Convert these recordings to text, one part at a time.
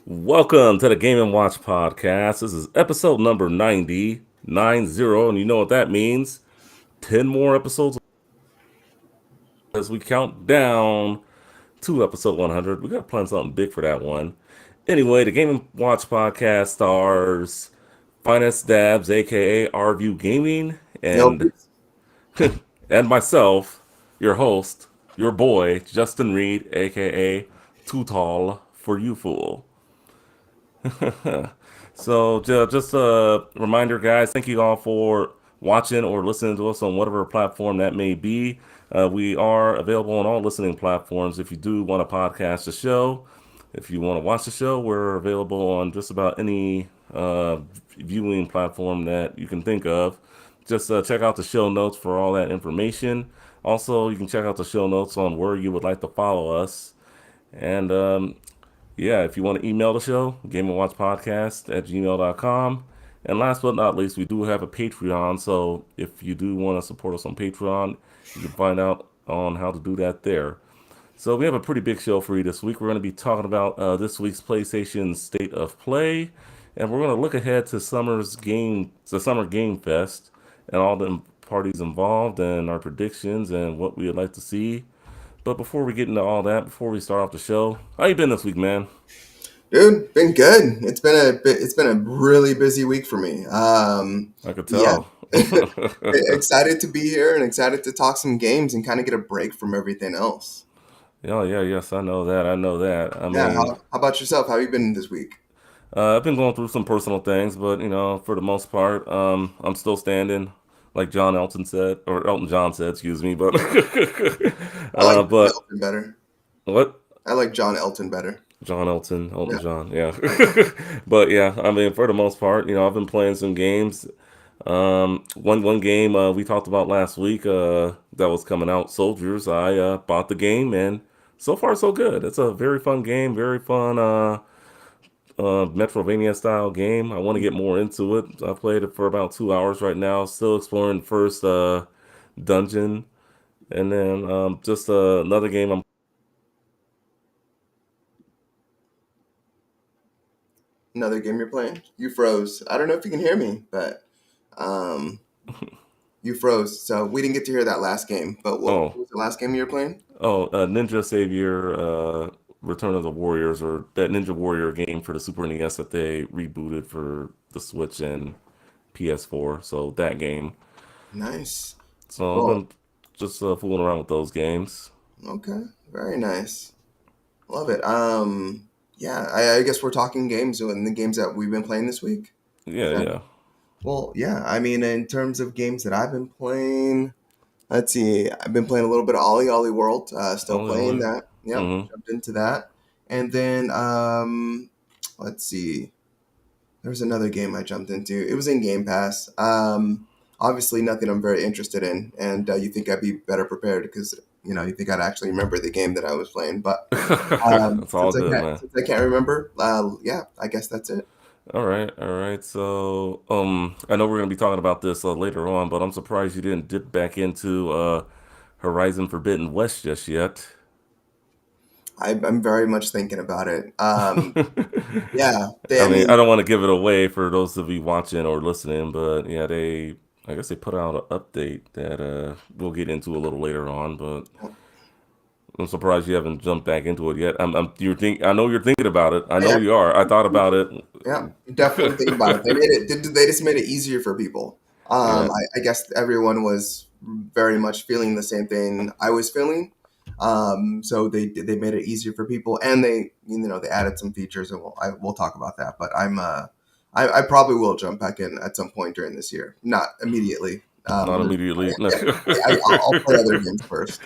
Welcome to the Game and Watch podcast. This is episode number 90, and you know what that means. 10 more episodes as we count down to episode 100. We got to plan something big for that one. Anyway, the Game and Watch podcast stars Finance Dabs, aka RView Gaming, Nope. and myself, your host, your boy, Justin Reed, aka Too Tall for You Fool. So just a reminder, guys, thank you all for watching or listening to us on whatever platform that may be. We are available on all listening platforms. If you do want to podcast the show, if you want to watch the show, we're available on just about any viewing platform that you can think of. Just check out the show notes for all that information. Also, you can check out the show notes on where you would like to follow us. And yeah, if you want to email the show, gameandwatchpodcast@gmail.com. And last but not least, we do have a Patreon. So if you do want to support us on Patreon, you can find out on how to do that there. So we have a pretty big show for you this week. We're going to be talking about this week's PlayStation State of Play. And we're going to look ahead to the Summer Game Fest and all the parties involved and our predictions and what we would like to see. But before we get into all that, before we start off the show, how you been this week, man? Dude, been good. It's been a really busy week for me. I could tell. Yeah. Excited to be here and excited to talk some games and kind of get a break from everything else. Yes, I know that. I Yeah, mean, how about yourself? How have you been this week? I've been going through some personal things, but for the most part, I'm still standing, like Elton John said, excuse me. But I like John but Elton better. what? I like John Elton better. Elton Yeah. John, yeah. But yeah, I mean, for the most part, I've been playing some games. One game we talked about last week that was coming out, Soldiers. I bought the game, and so far so good. It's a very fun game, very fun Metrovania style game. I want to get more into it. I've played it for about 2 hours right now. Still exploring the first dungeon, and then just another game I'm. Another game you're playing? You froze. I don't know if you can hear me, but um, you froze. So we didn't get to hear that last game. But what Oh, was the last game you were playing? Ninja Savior, Return of the Warriors, or that Ninja Warrior game for the Super NES that they rebooted for the Switch and PS4. So that game. Nice. So I've Well, been just fooling around with those games. okay. Very nice. Love it. Yeah, I guess we're talking games and the games that we've been playing this week. Is Yeah, that yeah. well? Yeah, I mean, in terms of games that I've been playing, let's see. I've been playing a little bit of Ollie World. Still Only, playing only. that. Yep, Mm-hmm. jumped into that. And then let's see. There was another game I jumped into. It was in Game Pass. Obviously nothing I'm very interested in, and you think I'd be better prepared because you think I'd actually remember the game that I was playing. But It's all good, man. since I can't remember, yeah, I guess that's it. All right, all right. So, I know we're gonna be talking about this later on, but I'm surprised you didn't dip back into Horizon Forbidden West just yet. I'm very much thinking about it. Yeah, I I mean, I mean, don't want to give it away for those of you watching or listening, but yeah, I guess they put out an update that we'll get into a little later on, but I'm surprised you haven't jumped back into it yet. I know you're thinking about it. I know I, you are. I thought about it. yeah, definitely thinking about it. They just made it easier for people. Yeah, I guess everyone was very much feeling the same thing I was feeling. So they made it easier for people, and they added some features, and we'll talk about that. But I probably will jump back in at some point during this year, not immediately. not immediately. Yeah, I'll play other games first.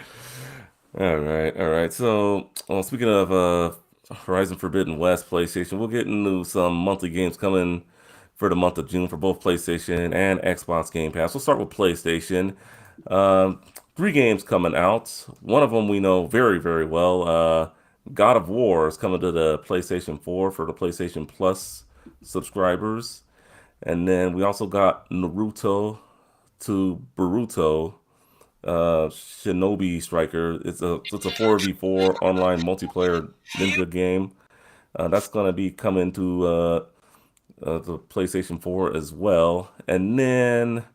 All right, all right. So, speaking of Horizon Forbidden West PlayStation. We'll get into some monthly games coming for the month of June for both PlayStation and Xbox Game Pass. We'll start with PlayStation. Um, Three games coming out. One of them we know very, very well. God of War is coming to the PlayStation 4 for the PlayStation Plus subscribers. And then we also got Naruto to Boruto, Shinobi Striker. It's a 4v4 online multiplayer ninja game. That's gonna be coming to the PlayStation 4 as well. And then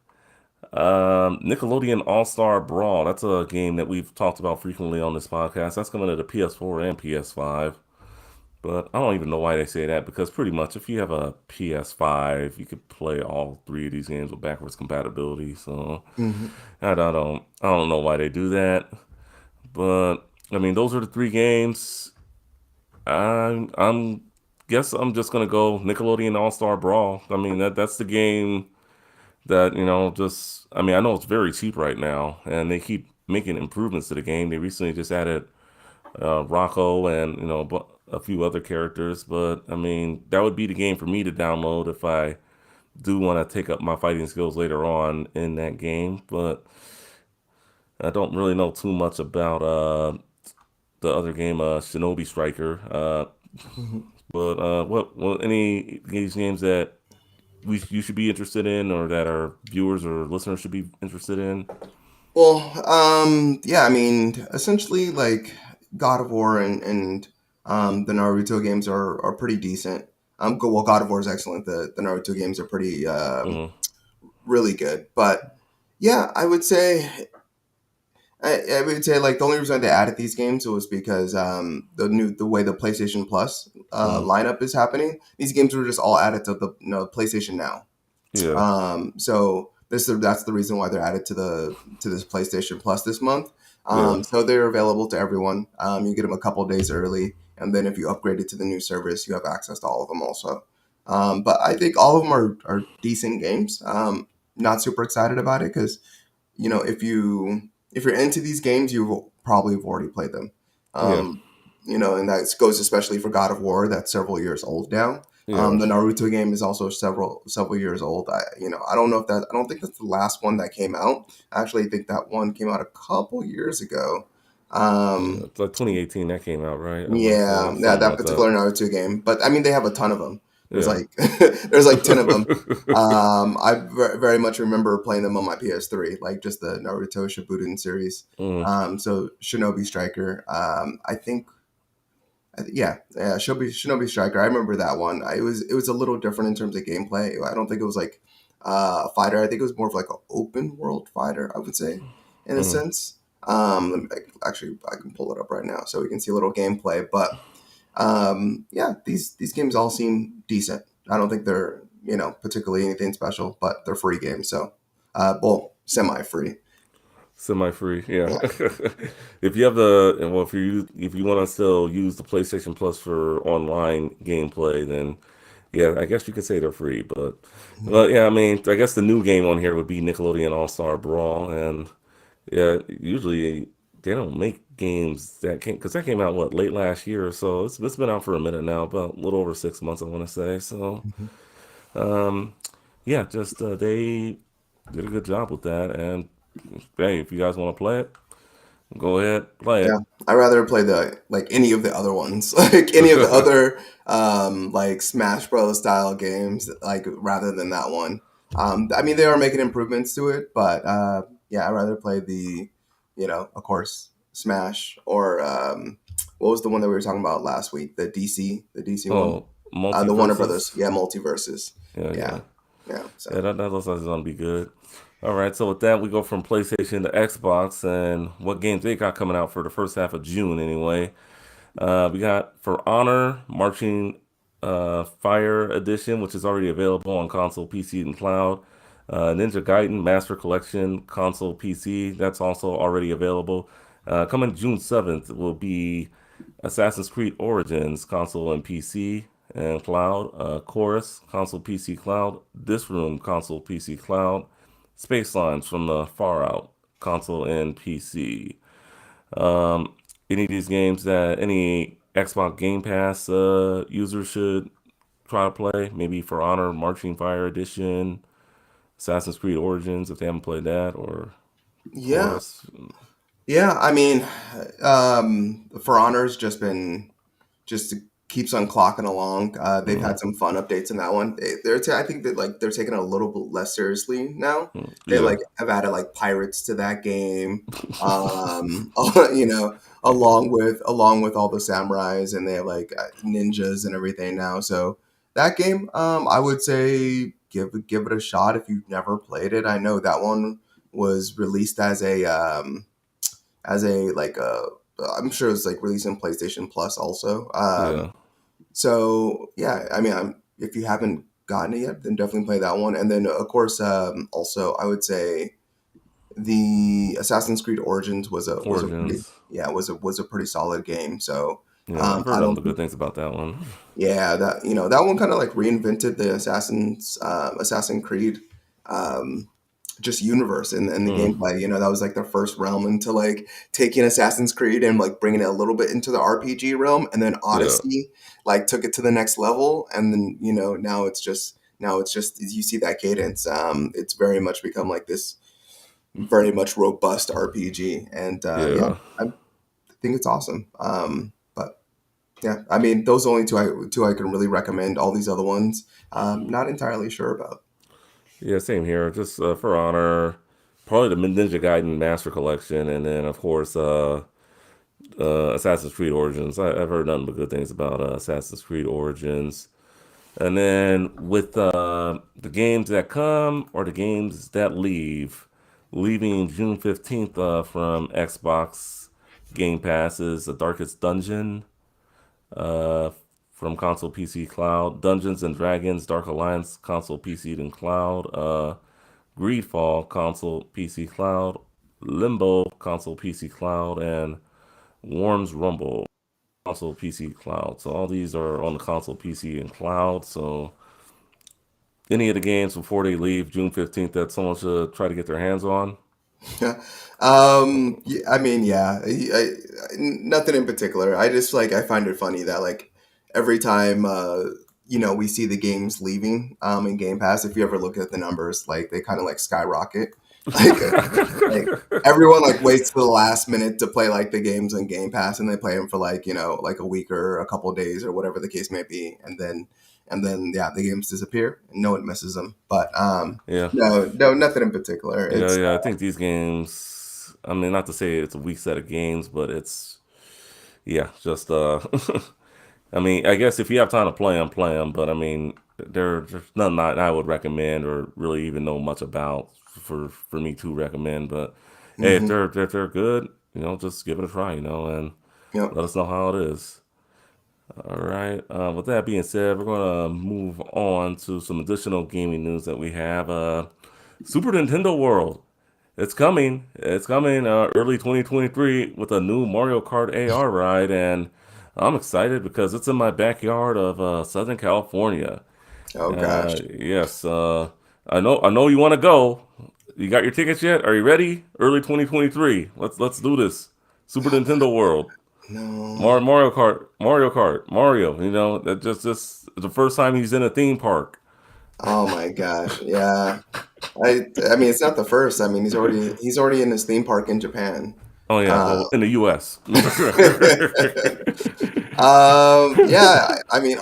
Nickelodeon All Star Brawl. That's a game that we've talked about frequently on this podcast. That's coming to the PS4 and PS5. But I don't even know why they say that because pretty much if you have a PS5, you could play all three of these games with backwards compatibility. So Hmm. I don't know why they do that. But I mean, those are the three games. I'm guess I'm just gonna go Nickelodeon All Star Brawl. I mean that's the game that just I mean I know it's very cheap right now, and they keep making improvements to the game. They recently just added Rocco and a few other characters, but I mean that would be the game for me to download if I do want to take up my fighting skills later on in that game. But I don't really know too much about the other game, Shinobi Striker. But what any of these games that you should be interested in, or that our viewers or listeners should be interested in? Well, yeah, I mean, essentially, like God of War and the Naruto games are pretty decent. Well, God of War is excellent. The Naruto games are pretty Mm, really good. But yeah, I would say like the only reason they added these games was because the way the PlayStation Plus mm, lineup is happening. These games were just all added to the PlayStation Now. yeah, So that's the reason why they're added to this PlayStation Plus this month. yeah, So they're available to everyone. You get them a couple of days early, and then if you upgrade it to the new service, you have access to all of them also. But I think all of them are decent games. Not super excited about it because if you're into these games, you probably have already played them. yeah, Um, and that goes especially for God of War, that's several years old now. yeah, The Naruto game is also several years old. I don't know if that. I don't think that's the last one that came out. I actually think that one came out a couple years ago. yeah. Um, It's like 2018 that came out, right? I want to yeah, say yeah, something that like that. particular Naruto game. But I mean, they have a ton of them. There's Yeah. like there's like 10 of them. I very much remember playing them on my PS3, like just the Naruto Shippuden series. Mm, So Shinobi Striker. Yeah, Shinobi Striker. I remember that one. It was a little different in terms of gameplay. I don't think it was like a fighter. I think it was more of like an open world fighter, I would say, in a mm. sense. Actually, I can pull it up right now so we can see a little gameplay. But yeah, these games all seem decent. I don't think they're particularly anything special, but they're free games, so well, semi-free. Semi-free, yeah. Yeah. If you have the well, if you want to still use the PlayStation Plus for online gameplay, then yeah, I guess you could say they're free. But yeah, I mean, I guess the new game on here would be Nickelodeon All Star Brawl, and yeah, usually they don't make games that came because that came out what late last year, so it's been out for a minute now, about a little over 6 months, I want to say. So Mhm. um, yeah, just they did a good job with that, and hey, if you guys want to play it, go ahead, play Yeah, it. I rather play the like any of the other ones, like any of the other like Smash Bros. Style games, like rather than that one. I mean, they are making improvements to it, but yeah, I rather play of course, Smash or what was the one that we were talking about last week? The DC one, Oh, the Warner Brothers, multiverses. yeah, multiverses, Yeah, yeah, yeah. yeah. So Yeah, that looks like it's gonna be good. All right, so with that, we go from PlayStation to Xbox, and what games they got coming out for the first half of June anyway. We got For Honor Marching Fire Edition, which is already available on console, PC, and cloud. Ninja Gaiden Master Collection console, PC. That's also already available. Coming June 7th will be Assassin's Creed Origins console and PC and cloud. Chorus console, PC, cloud. This Room console, PC, cloud. Space Lines from the Far Out console and PC. Um, any of these games that any Xbox Game Pass users should try to play. Maybe For Honor Marching Fire Edition, Assassin's Creed Origins if they haven't played that, or of Yeah, course, yeah. I mean, For Honor's just keeps on clocking along. They've mm, had some fun updates in that one. I think that like they're taking it a little bit less seriously now. They yeah, like have added like pirates to that game. You know, along with all the samurais, and they have like ninjas and everything now. So that game, I would say give it a shot if you've never played it. I know that one was released as a like a I'm sure it's like released in PlayStation Plus also. yeah, So yeah, I mean, if you haven't gotten it yet, then definitely play that one. And then of course, also I would say the Assassin's Creed Origins was a pretty Origins. yeah was a pretty solid game. So Yeah, I've heard I nothing don't but good think things about that one. yeah that that one kind of like reinvented the Assassin Creed um, just universe and the Mm, gameplay. That was like their first realm into like taking Assassin's Creed and like bringing it a little bit into the RPG realm, and then yeah, Odyssey like took it to the next level, and then now it's just you see that cadence. It's very much become like this very much robust RPG, and yeah, yeah. I think it's awesome. But yeah, I mean, those are only two I can really recommend. All these other ones, not entirely sure about. Yeah, same here. Just For Honor, probably the Ninja Gaiden Master Collection, and then of course Assassin's Creed Origins. I've heard nothing but good things about Assassin's Creed Origins. And then with the games that come or the games that leave, leaving June 15th from Xbox Game Pass is The Darkest Dungeon uh, from console PC cloud, Dungeons and Dragons Dark Alliance console PC and cloud, Greedfall console PC cloud, Limbo console PC cloud, and Worms Rumble console PC cloud. So all these are on the console PC and cloud. So any of the games before they leave June 15th that someone should try to get their hands on. Yeah, I mean, yeah, nothing in particular. I just like I find it funny that like every time we see the games leaving in Game Pass. If you ever look at the numbers, like they kind of like skyrocket. Like like everyone like waits to the last minute to play like the games on Game Pass, and they play them for like like a week or a couple of days or whatever the case may be, and then yeah, the games disappear and no one misses them. But Yeah. no, no, nothing in particular. Yeah, It's yeah. I think these games, I mean, not to say it's a weak set of games, but it's, yeah, just, I mean, I guess if you have time to play them, but I mean, there's nothing I would recommend or really even know much about for me to recommend. But hey, if hmm they're good, just give it a try, and Yep. let us know how it is. All right. With that being said, we're gonna move on to some additional gaming news that we have. Super Nintendo World. It's coming. It's coming early 2023 with a new Mario Kart AR ride, and I'm excited because it's in my backyard of Southern California. Oh gosh. Yes, I know you want to go. You got your tickets yet? Are you ready? Early 2023. Let's do this. Super Nintendo World. No. Mario Kart, Mario. That just the first time he's in a theme park. Oh my gosh. Yeah. I mean, it's not the first. I mean, he's already in his theme park in Japan. Oh yeah, Uh, well in the U.S. yeah, I mean,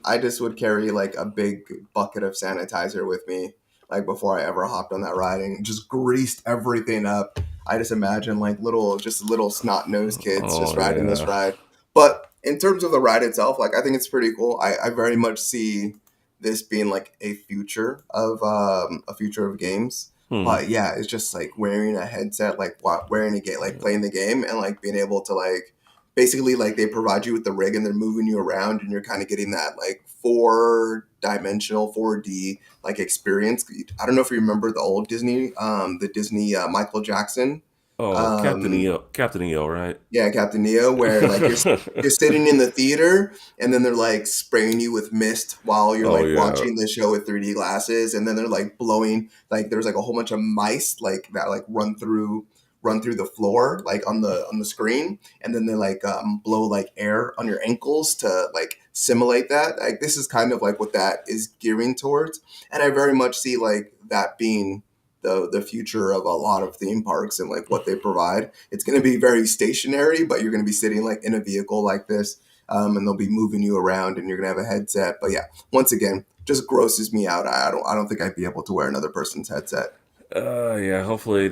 I just would carry like a big bucket of sanitizer with me, like before I ever hopped on that ride and just greased everything up. I just imagine like just little snot nosed kids just Oh riding this yeah. ride. But in terms of the ride itself, like I think it's pretty cool. I very much see this being like a future of games. Hmm. But yeah, it's just like wearing a headset, like wearing a game, like playing the game, and like being able to like basically like they provide you with the rig and they're moving you around and you're kind of getting that like 4-dimensional 4D like experience. I don't know if you remember the Disney Michael Jackson Oh, um Captain EO, right? yeah, Captain Neo, where like you're sitting in the theater and then they're like spraying you with mist while you're Oh like yeah. watching the show with 3D glasses, and then they're like blowing, like there's like a whole bunch of mice like that like run through the floor, like on the screen, and then they like blow like air on your ankles to like simulate that. Like this is kind of like what that is gearing towards, and I very much see like that being the future of a lot of theme parks and like what they provide. It's going to be very stationary, but you're going to be sitting like in a vehicle like this, and they'll be moving you around, and you're going to have a headset. But yeah, once again, just grosses me out. I don't think I'd be able to wear another person's headset. Yeah, hopefully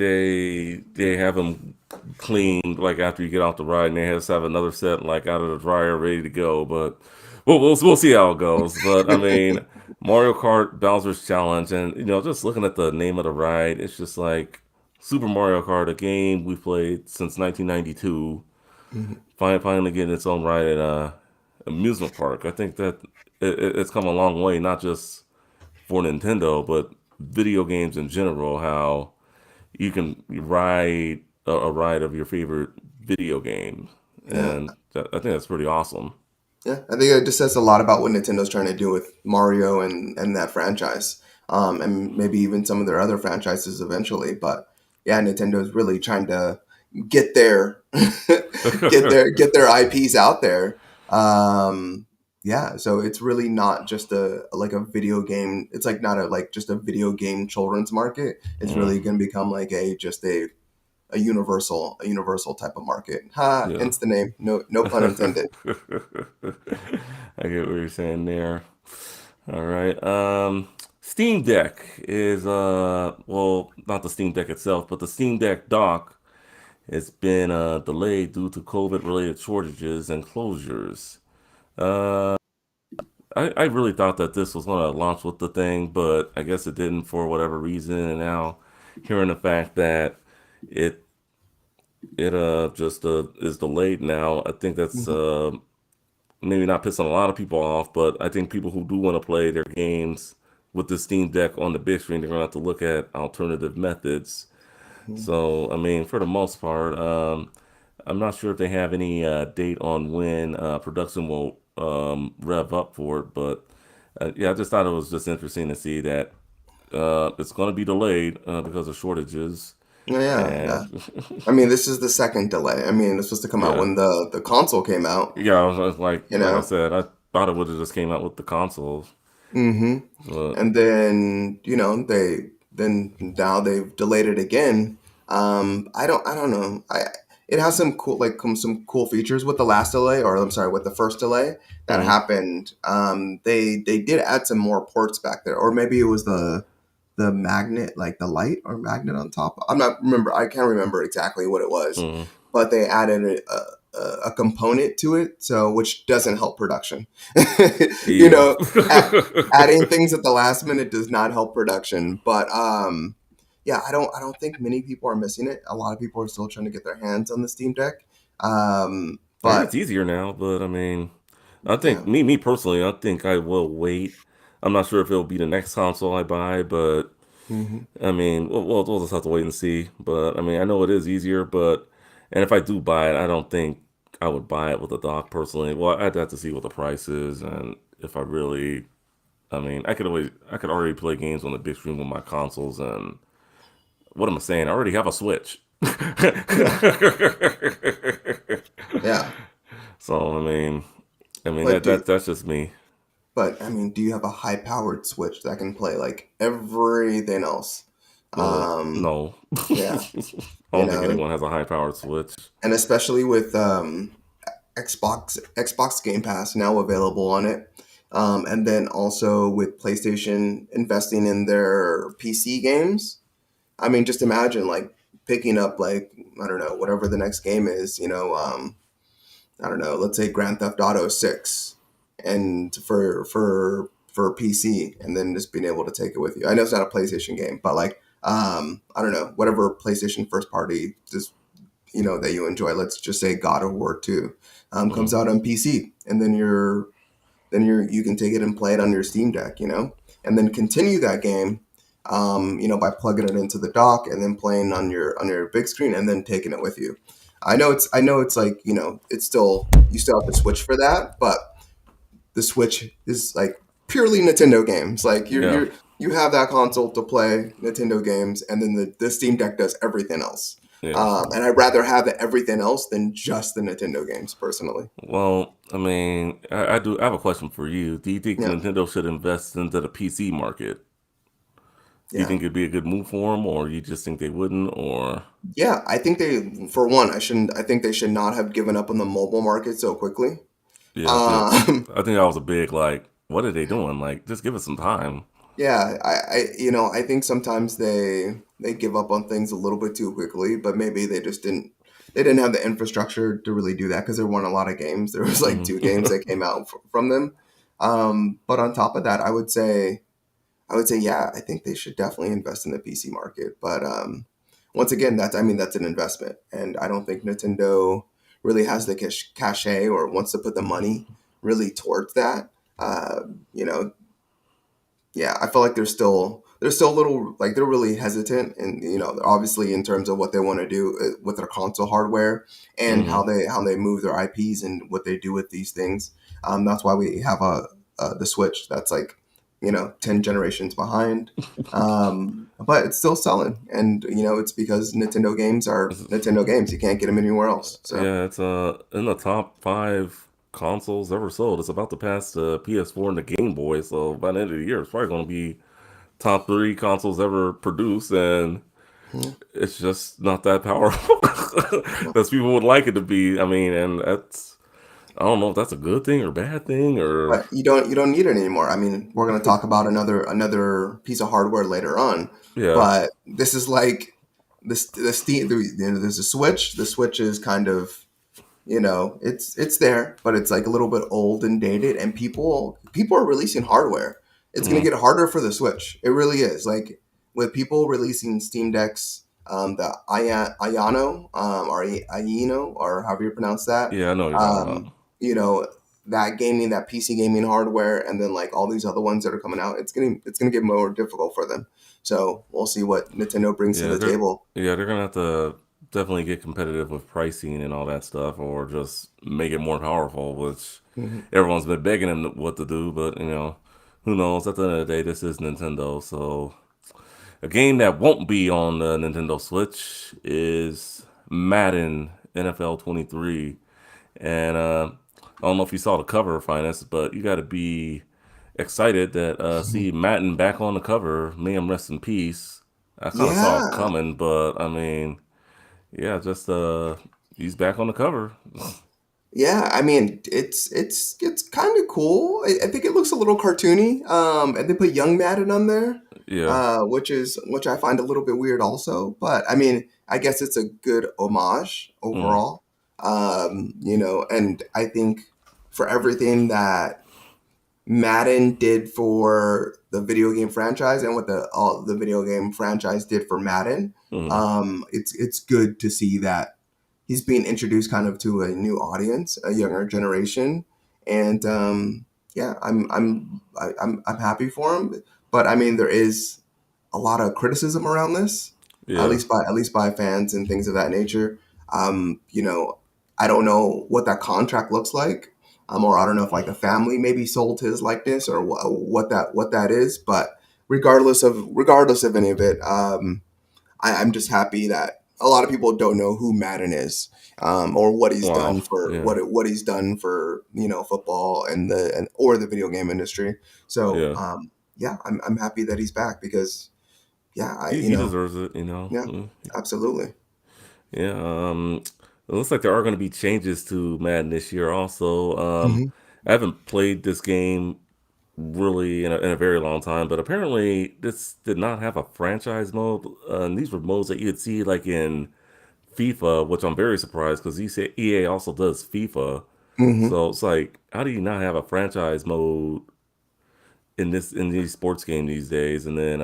they have them cleaned like after you get off the ride, and they have another set like out of the dryer ready to go. But we'll see how it goes. But I mean, Mario Kart Bowser's Challenge, and just looking at the name of the ride, it's just like Super Mario Kart, a game we played since 1992, Mhm. finally getting its own ride at a amusement park. I think that it's come a long way, not just for Nintendo, but video games in general. How you can ride a ride of your favorite video game, Yeah, and I think that's pretty awesome. yeah. I think it just says a lot about what Nintendo's trying to do with Mario and that franchise, and maybe even some of their other franchises eventually. But yeah, Nintendo's really trying to get their get their IPs out there. Yeah, so it's really not just a like a video game. It's like not a like just a video game children's market. It's Mm, really going to become like a just a universal type of market. Ha! yeah. Hence the name. No pun intended. I get what you're saying there. All right. Steam Deck is well, not the Steam Deck itself, but the Steam Deck dock has been delayed due to COVID related shortages and closures. Uh, I really thought that this was going to launch with the thing, but I guess it didn't for whatever reason. And now, hearing the fact that it it just is delayed now, I think that's Mhm. maybe not pissing a lot of people off, but I think people who do want to play their games with the Steam Deck on the big screen, they're going to have to look at alternative methods. So, I mean, for the most part, I'm not sure if they have any date on when production will rev up for it, but yeah, I just thought it was just interesting to see that it's going to be delayed because of shortages. Yeah, yeah. And I mean, this is the second delay. I mean, it's supposed to come out yeah, when the console came out. yeah, I was You like I know. said, I thought it would have just came out with the consoles, Hmm. but And then then now they've delayed it again. I don't know. I It has some cool some cool features with the last delay, or I'm sorry, with the first delay that mm, happened. They did add some more ports back there, or maybe it was the magnet, like the light or magnet on top. I can't remember exactly what it was, mm, but they added a component to it, so which doesn't help production. you yeah. know, adding things at the last minute does not help production. But yeah, I don't think many people are missing it. A lot of people are still trying to get their hands on the Steam Deck. I mean, it's But easier now, but I mean, I think yeah. me personally, I think I will wait. I'm not sure if it'll be the next console I buy, but Hmm. I mean, we'll just have to wait and see. But I mean, I know it is easier, but and if I do buy it, I don't think I would buy it with a dock personally. Well, I'd have to see what the price is and if I really. I mean, I could already play games on the big screen with my consoles, and what am I saying? I already have a Switch. Yeah. Yeah. So I mean But that's just me. I mean, do you have a high powered Switch that can play like everything else? Um, No, yeah. I You don't think know, anyone has a high powered Switch. and especially with Xbox Game Pass now available on it, and then also with PlayStation investing in their PC games. I mean, just imagine like picking up like I don't know whatever the next game is. I don't know. Let's say Grand Theft Auto 6, and for PC, and then just being able to take it with you. I know it's not a PlayStation game, but like I don't know whatever PlayStation first party just that you enjoy. Let's just say God of War 2 Hmm. comes out on PC, and then you can take it and play it on your Steam Deck, and then continue that game, by plugging it into the dock and then playing on your big screen and then taking it with you. I know it's like it's still you still have to switch for that, but the Switch is like purely Nintendo games. Like Yeah, you have that console to play Nintendo games, and then the Steam Deck does everything else. Yeah. And I'd rather have everything else than just the Nintendo games, personally. Well, I mean, I do. I have a question for you. Do you think Yeah, Nintendo should invest into the PC market? Do you yeah, think it'd be a good move for them, or you just think they wouldn't? Or yeah. I think they, for one, I shouldn't. I think they should not have given up on the mobile market so quickly. yeah, Um, I think that was a big like. What are they doing? Like, just give it some time. Yeah, I think sometimes they give up on things a little bit too quickly, but maybe they didn't have the infrastructure to really do that because there weren't a lot of games. There was like Hmm. two games that came out from them. But on top of that, I would say yeah, I think they should definitely invest in the PC market. But once again, that's an investment, and I don't think Nintendo really has the cachet or wants to put the money really towards that. Uh, you know, yeah, I feel like they're still a little like they're really hesitant, and obviously in terms of what they want to do with their console hardware and Hmm. how they move their IPs and what they do with these things. That's why we have the Switch that's like 10 generations behind, but it's still selling, and it's because Nintendo games are Nintendo games. You can't get them anywhere else. So Yeah, it's in the top five consoles ever sold. It's about to pass the PS4 and the Game Boy. So by the end of the year, it's probably going to be top three consoles ever produced, and yeah, it's just not that powerful as people would like it to be. I mean, and that's I don't know if that's a good thing or bad thing or but you don't need it anymore. I mean, we're going to talk about another piece of hardware later on, yeah. but this is like the Steam. There's a Switch. The Switch is kind of it's there, but it's like a little bit old and dated, and people are releasing hardware. It's going Mm, to get harder for the Switch. It really is. Like with people releasing Steam Decks, the Ayano, or Ayino, or however you pronounce that. yeah, I know what you're talking about. Um, you know that PC gaming hardware, and then like all these other ones that are coming out. It's gonna get more difficult for them. So we'll see what Nintendo brings to Yeah, the table. they're gonna have to definitely get competitive with pricing and all that stuff, or just make it more powerful, which Hmm. everyone's been begging them what to do. But who knows? At the end of the day, this is Nintendo, so a game that won't be on the Nintendo Switch is Madden NFL 23. And I don't know if you saw the cover, Finest, but you got to be excited that see Madden back on the cover. May him rest in peace. I kind of saw it Yeah, coming, but I mean, yeah, just he's back on the cover. yeah. I mean, it's kind of cool. I think it looks a little cartoony. And they put Young Madden on there, Yeah. which I find a little bit weird also. But I mean, I guess it's a good homage Mm, overall. And I think for everything that Madden did for the video game franchise and what the video game franchise did for Madden. mm, It's good to see that he's being introduced kind of to a new audience, a younger generation, and yeah, I'm happy for him. But I mean, there is a lot of criticism around this, yeah. at least by fans and things of that nature. You know, I don't know what that contract looks like, or I don't know if like a family maybe sold his likeness or what that is. But regardless of any of it, I'm just happy that a lot of people don't know who Madden is, or what he's Wow. done for Yeah. what he's done for football and or the video game industry. So Yeah. yeah, I'm happy that he's back because yeah, He deserves it. You know. yeah, absolutely. Yeah. It looks like there are going to be changes to Madden this year. Also, Hmm. I haven't played this game really in a very long time, but apparently this did not have a franchise mode. And these were modes that you could see like in FIFA, which I'm very surprised because EA also does FIFA. Hmm. So it's like, how do you not have a franchise mode in these sports games these days? And then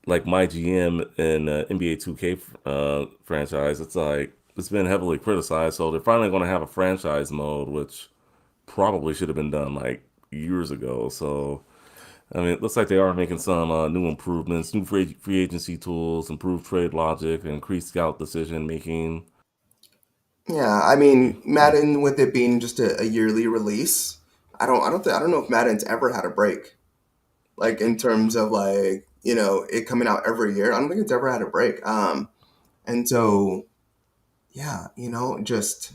like my GM and NBA 2K franchise, it's like it's been heavily criticized. So they're finally going to have a franchise mode, which probably should have been done like years ago. So I mean, it looks like they are making some new improvements, new free agency tools, improved trade logic, increased scout decision making. Yeah, I mean Madden with it being just a yearly release, I don't know if Madden's ever had a break. Like in terms of like it coming out every year. I don't think it's ever had a break. And so yeah, just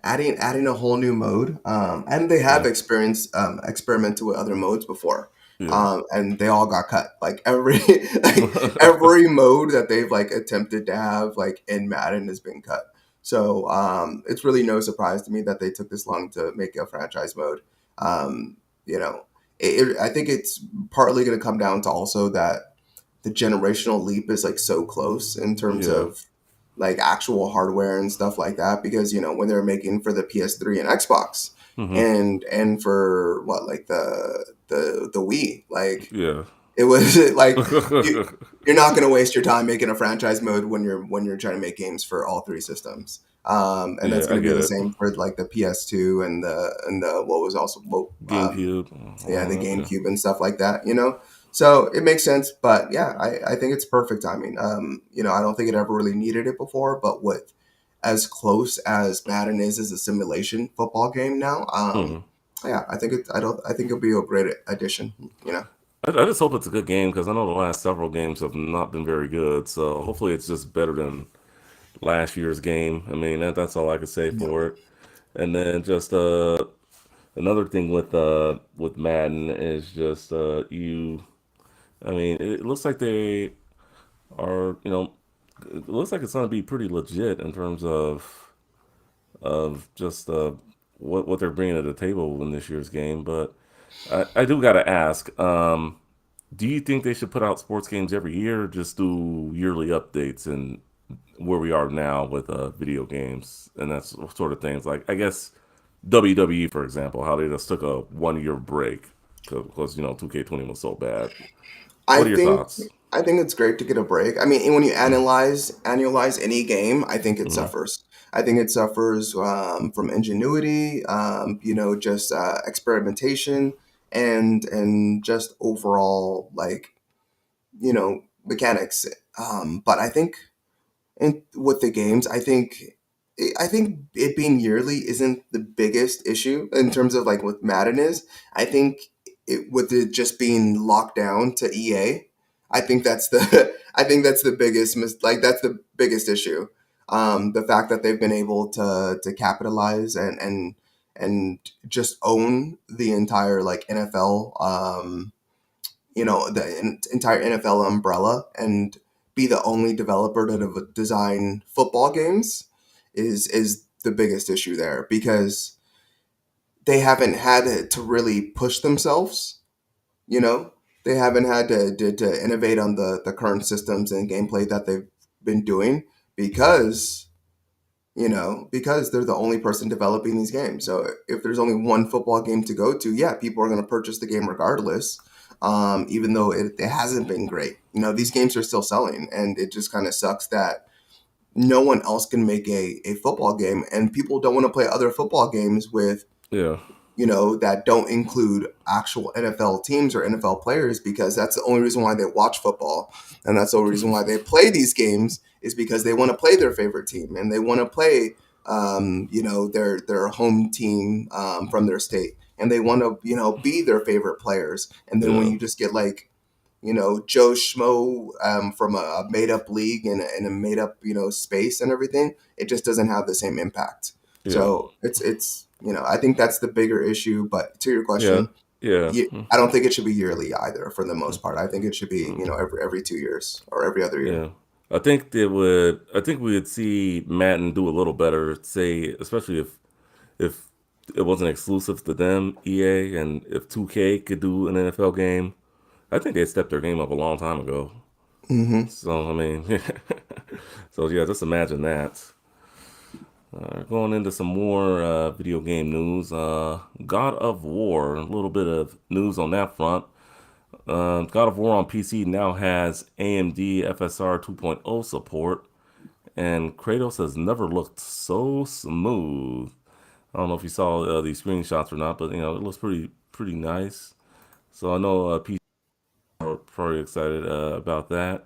adding a whole new mode. And they have Yeah. experimented with other modes before. Yeah. And they all got cut. Like every mode that they've like attempted to have like in Madden has been cut. So it's really no surprise to me that they took this long to make a franchise mode. Um, you know, I think it's partly going to come down to also that the generational leap is like so close in terms Yeah. of like actual hardware and stuff like that, because when they're making for the PS3 and Xbox Hmm. and for what, like the Wii, like Yeah. it was like you're not going to waste your time making a franchise mode when you're trying to make games for all three systems. And Yeah, that's I going to be get the it. same for like the PS2 and the what was also GameCube. yeah, the Yeah. GameCube and stuff like that. So it makes sense, but yeah, I think it's perfect timing. I don't think it ever really needed it before, but with as close as Madden is as a simulation football game now, Hmm. yeah, I think it'll be a great addition. I just hope it's a good game because I know the last several games have not been very good. So hopefully it's just better than last year's game. I mean, that's all I could say Yeah. for it. And then just another thing with Madden is just you. I mean, it looks like they are. It looks like it's going to be pretty legit in terms of just what they're bringing to the table in this year's game. But I do got to ask. Do you think they should put out sports games every year, or just do yearly updates and where we are now with video games and that sort of things? Like, I guess WWE, for example, how they just took a 1 year break because 2K20 was so bad. I What are your think thoughts? I think it's great to get a break. I mean, when you Mm. annualize any game, I think it Mm-hmm. suffers. I think it suffers from ingenuity, just experimentation, and just overall like mechanics. But I think and with the games, I think it being yearly isn't the biggest issue in terms of like what Madden is. I think it with it just being locked down to EA, I think that's the I think that's the that's the biggest issue. The fact that they've been able to capitalize and just own the entire like NFL the entire NFL umbrella and be the only developer that have designed football games is the biggest issue there, because they haven't had to really push themselves. You know, they haven't had to innovate on the current systems and gameplay that they've been doing, because because they're the only person developing these games. So if there's only one football game to go to, yeah, people are going to purchase the game regardless, even though it hasn't been great. These games are still selling, and it just kind of sucks that no one else can make a football game, and people don't want to play other football games with Yeah. that don't include actual NFL teams or NFL players, because that's the only reason why they watch football. And that's the only reason why they play these games, is because they want to play their favorite team, and they want to play, their home team from their state. And they want to, be their favorite players. And then when Yeah. you just get like, Joe Schmo from a made up league and a made up, space and everything, it just doesn't have the same impact. Yeah. So I think that's the bigger issue. But to your Yeah. question, Yeah. I don't think it should be yearly either for the most part. I think it should be, Mm. every 2 years or every other year. Yeah. I think they would. I think we would see Madden do a little better. Say, especially if it wasn't exclusive to them, EA, and if 2K could do an NFL game, I think they stepped their game up a long time ago. Hmm. So I mean, so yeah, just imagine that. Going into some more video game news, God of War. A little bit of news on that front. God of War on PC now has AMD FSR 2.0 support, and Kratos has never looked so smooth. I don't know if you saw these screenshots or not, but it looks pretty nice. So I know PC are pretty excited about that.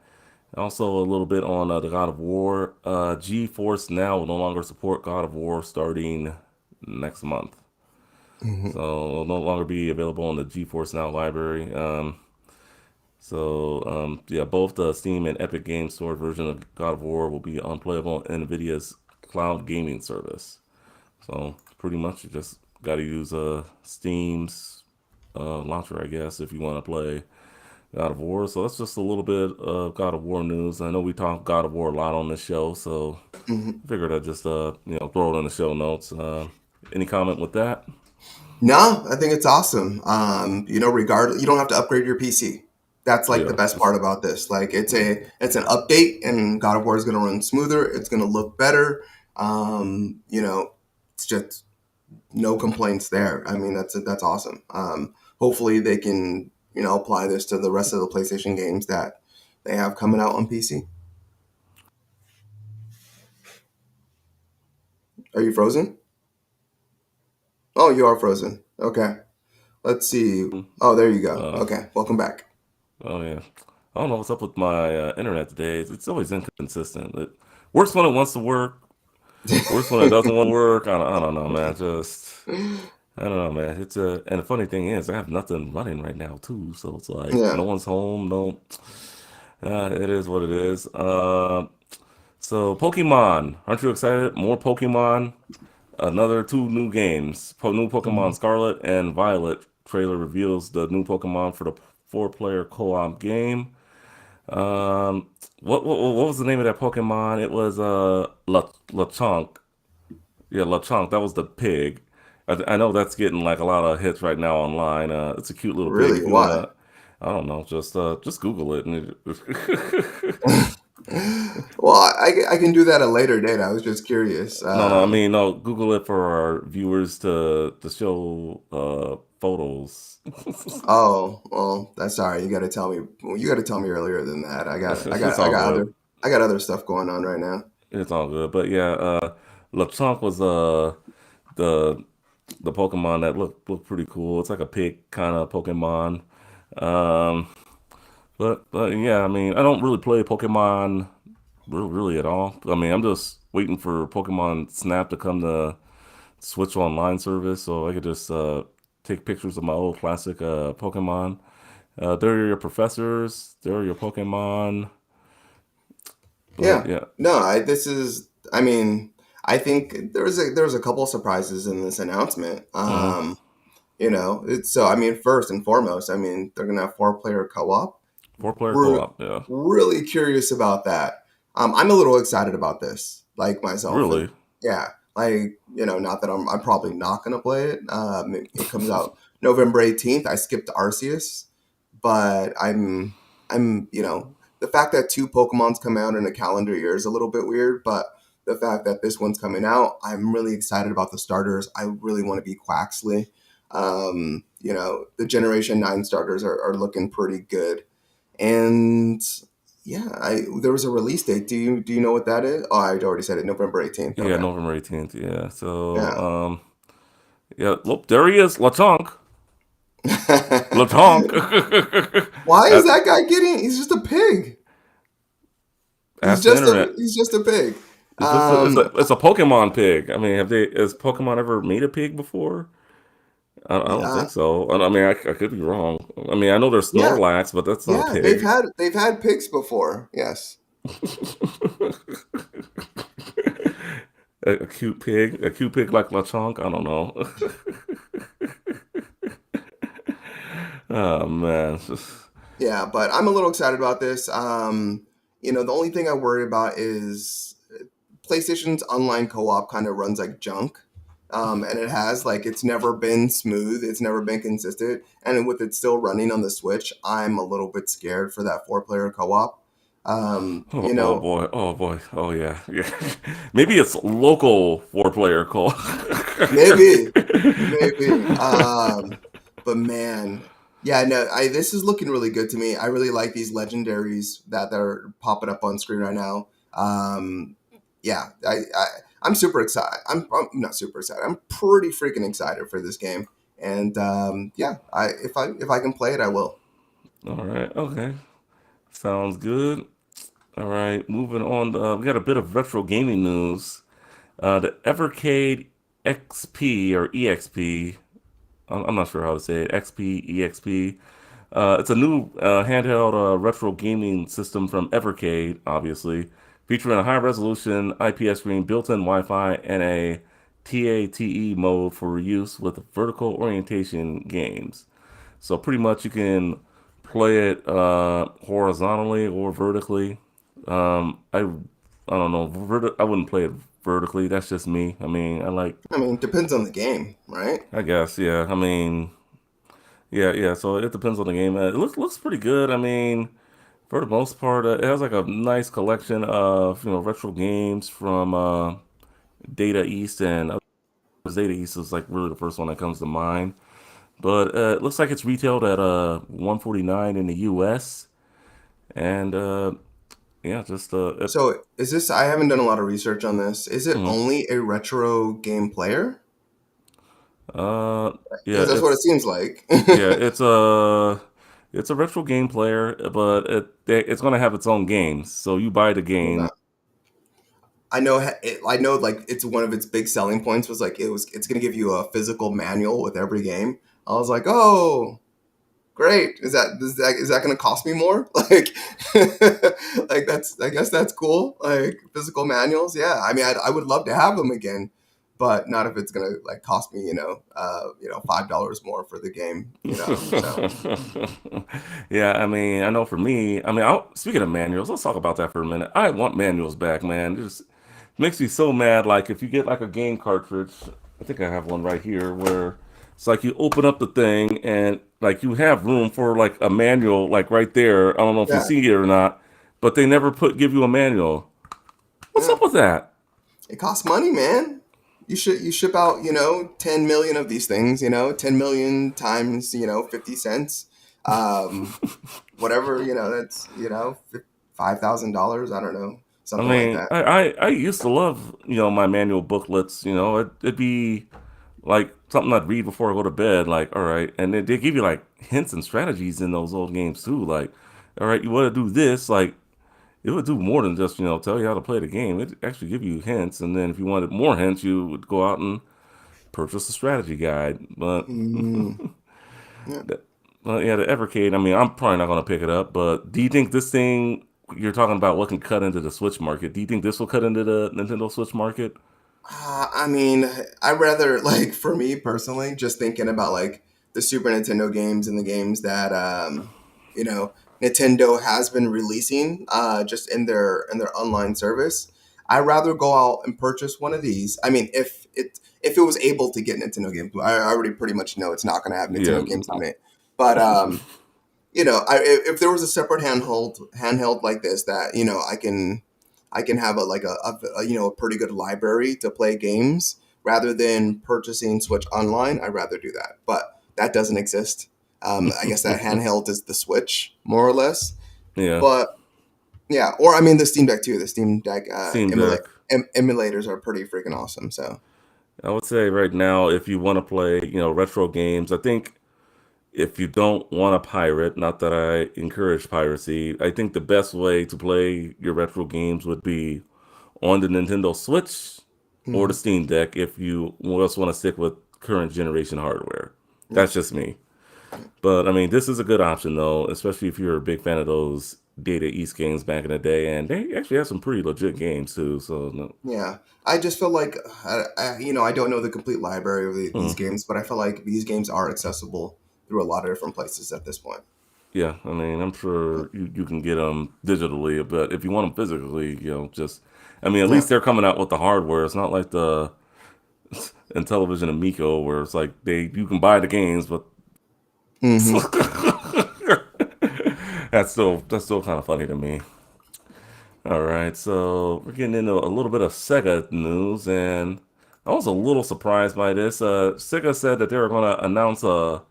Also, a little bit on the God of War. GeForce Now will no longer support God of War starting next month. Hmm. So it'll no longer be available in the GeForce Now library. So yeah, both the Steam and Epic Games Store version of God of War will be unplayable on Nvidia's cloud gaming service. So pretty much you just got to use Steam's launcher, I guess, if you want to play God of War. So that's just a little bit of God of War news. I know we talk God of War a lot on this show, so Mhm. I figured I'd just throw it in the show notes. Any comment with that? No, I think it's awesome. Regardless, you don't have to upgrade your PC. That's like the Yeah, best just part about this. Like it's an update, and God of War is going to run smoother. It's going to look better. It's just no complaints there. I mean, that's awesome. Hopefully, they can apply this to the rest of the PlayStation games that they have coming out on PC. Are you frozen? Oh, you are frozen. Okay. Let's see. Oh, there you go. uh, Okay, welcome back. oh yeah. I don't know what's up with my internet today. It's always inconsistent. It works when it wants to work. Works when it doesn't want to work. I don't know, man. Just I don't know, man. It's and the funny thing is, I have nothing running right now too. So it's like no Yeah. one's home. No, it is what it is. So Pokemon, aren't you excited? More Pokemon. Another two new games. New Pokemon Scarlet and Violet trailer reveals the new Pokemon for the four-player co-op game. Um, what was the name of that Pokemon? It was Lechonk. Yeah, Lechonk. That was the pig. I know that's getting like a lot of hits right now online. It's a cute little pig. Really? If you Why? wanna, I don't know, just Google it. Well, I can do that at a later date. I was just curious. No, I mean no. Google it for our viewers to show photos. Oh, well, that's sorry. You got to tell me. Well, you got to tell me earlier than that. It's all good. I got other stuff going on right now. It's all good. But yeah, Lechonk was the the Pokemon that looked pretty cool. It's like a pig kind of Pokemon. Um, but yeah, I mean, I don't really play Pokemon really at all. I mean, I'm just waiting for Pokemon Snap to come to Switch Online service so I could just take pictures of my old classic Pokemon. They're your professors. They're your Pokemon. But Yeah. yeah. No, this is. I mean, I think there was a couple surprises in this announcement. Hmm. So I mean, first and foremost, I mean, they're gonna have four-player co-op. Four-player We're co-op. Yeah. really curious about that. I'm a little excited about this, like myself, and Really. yeah, like not that I'm probably not gonna play it. It comes out November 18th. I skipped Arceus, but I'm the fact that two Pokemon's come out in a calendar year is a little bit weird, but the fact that this one's coming out, I'm really excited about the starters. I really want to be Quaxley. The Generation 9 starters are looking pretty good. And yeah, I there was a release date. Do you know what that is? Oh, I already said it. November 18th. Yeah, Okay. November 18th. Yeah. So, Yeah. yeah, look, there he is, Lechonk. Lechonk. Why is Ask, that guy getting? He's just a pig. ask the internet. He's just a pig. It's Um, it's a Pokemon pig. I mean, has Pokemon ever made a pig before? I don't uh, think so. I mean, I could be wrong. I mean, I know there's yeah, Snorlax, but that's not a yeah. They've pig. had pigs before. Yes. A cute pig like Lechonk. I don't know. Oh man, it's just Yeah, but I'm a little excited about this. The only thing I worry about is PlayStation's online co-op kind of runs like junk. And it has like it's never been smooth, it's never been consistent, and with it still running on the Switch, I'm a little bit scared for that four-player co-op. Um, oh, you know, oh boy, oh yeah, yeah. Maybe it's local four-player call. maybe, maybe. But man, yeah, no, this is looking really good to me. I really like these legendaries that are popping up on screen right now. Yeah, I'm super excited. I'm not super excited. I'm pretty freaking excited for this game. And yeah, if I can play it, I will. All right, okay, sounds good. All right, moving on. We got a bit of retro gaming news. The Evercade XP or EXP. I'm not sure how to say it. XP, EXP. It's a new handheld retro gaming system from Evercade, obviously, featuring a high resolution IPS screen, built-in Wi-Fi, and a TATE mode for use with vertical orientation games. So pretty much you can play it horizontally or vertically. I don't know. I wouldn't play it vertically. That's just me. I mean, I like. I mean, depends on the game, right? I guess, yeah. I mean, yeah, yeah. So it depends on the game. It looks pretty good. I mean, for the most part, it has like a nice collection of retro games from Data East, and Data East is like really the first one that comes to mind. But it looks like it's retailed at 149 in the U.S. and yeah, just So is this? I haven't done a lot of research on this. Is it mhm. only a retro game player? uh yeah, Because that's what it seems like. yeah, it's a retro game player, but it's gonna have its own games. So you buy the Yeah. game. I know. I know. Like, it's one of its big selling points was like it's going to give you a physical manual with every game. I was like, oh, great. Is that going to cost me more? Like that's. I guess that's cool. Like physical manuals. Yeah. I mean, I would love to have them again, but not if it's going to like cost me, $5 more for the game. So Yeah, I mean, I know for me, I mean, speaking of manuals, let's talk about that for a minute. I want manuals back, man. It just makes me so mad. Like if you get like a game cartridge, I think I have one right here where it's like you open up the thing and like you have room for like a manual like right there. I don't know if you yeah, see it or not, but they never give you a manual. What's yeah. up with that? It costs money, man. You ship out, 10 million of these things, 10 million times, 50 cents. Whatever, that's, $5,000. I don't know, I something like mean, that. I used to love, my manual booklets. It'd be like something I'd read before I go to bed. Like, all right, and they give you like hints and strategies in those old games too. Like, all right, you want to do this. Like, it would do more than just tell you how to play the game. It actually give you hints, and then if you wanted more hints, you would go out and purchase a strategy guide. But, Mm, yeah. the- but yeah, the Evercade. I mean, I'm probably not gonna pick it up. But do you think this thing you're talking about what can cut into the Switch market? Do you think this will cut into the Nintendo Switch market? I mean, I rather like for me personally, just thinking about like the Super Nintendo games and the games that you know Nintendo has been releasing just in their online service. I'd rather go out and purchase one of these. I mean, if it was able to get Nintendo games, I already pretty much know it's not going to have Yeah. Nintendo games on it. But if there was a separate handheld like this that I can have a pretty good library to play games rather than purchasing Switch online. I'd rather do that, but that doesn't exist. I guess that handheld is the Switch more or less, Yeah. but yeah, or I mean the Steam Deck too. The Steam Deck Steam Deck. emulators are pretty freaking awesome. So I would say right now, if you want to play, retro games, I think if you don't want to pirate, not that I encourage piracy, I think the best way to play your retro games would be on the Nintendo Switch or the mhm. Steam Deck if you just want to stick with current generation hardware. Yeah. That's just me. But I mean, this is a good option though, especially if you're a big fan of those Data East games back in the day, and they actually have some pretty legit games too. So no, Yeah, I just feel like I don't know the complete library of these mm, games, but I feel like these games are accessible through a lot of different places at this point. yeah, I mean, I'm sure you can get them digitally, but if you want them physically, just I mean, at Yeah. least they're coming out with the hardware. It's not like the in television Amico where it's like you can buy the games, but Hmm. that's still kind of funny to me. All right, so we're getting into a little bit of Sega news, and I was a little surprised by this. Sega said that they were going to announce a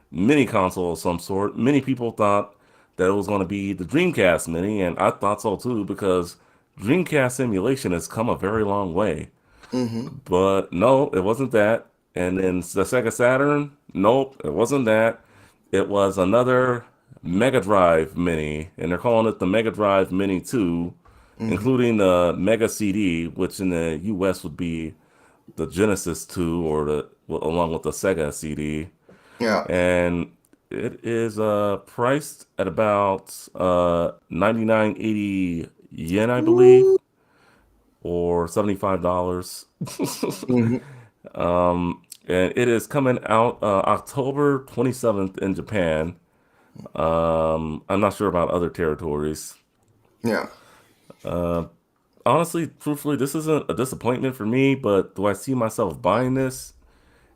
mini console of some sort. Many people thought that it was going to be the Dreamcast Mini, and I thought so too because Dreamcast emulation has come a very long way. Hmm. But no, it wasn't that. And then the Sega Saturn, nope, it wasn't that. It was another Mega Drive Mini, and they're calling it the Mega Drive Mini 2, Hmm. including the Mega CD, which in the US would be the Genesis 2 or along with the Sega CD. Yeah. And It is priced at about 99.80 yen, I believe, Ooh. or $75. Mhm. And it is coming out October 27th in Japan. I'm not sure about other territories. Yeah. Honestly, truthfully, this isn't a disappointment for me, but do I see myself buying this?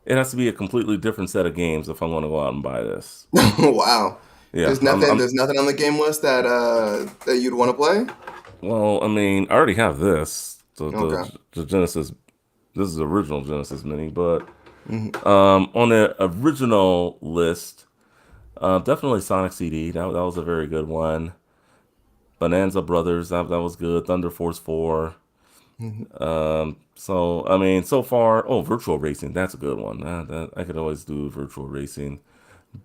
It has to be a completely different set of games if I'm going to go out and buy this. Wow. Yeah, There's nothing. There's nothing on the game list that you'd want to play. well, I mean, I already have this, Okay. the Genesis. This is the original Genesis Mini, but Hmm. on the original list, definitely Sonic CD. That was a very good one. Bonanza Brothers, that was good. Thunder Force 4. Hmm. So I mean, so far, oh, Virtual Racing, that's a good one. I could always do Virtual Racing,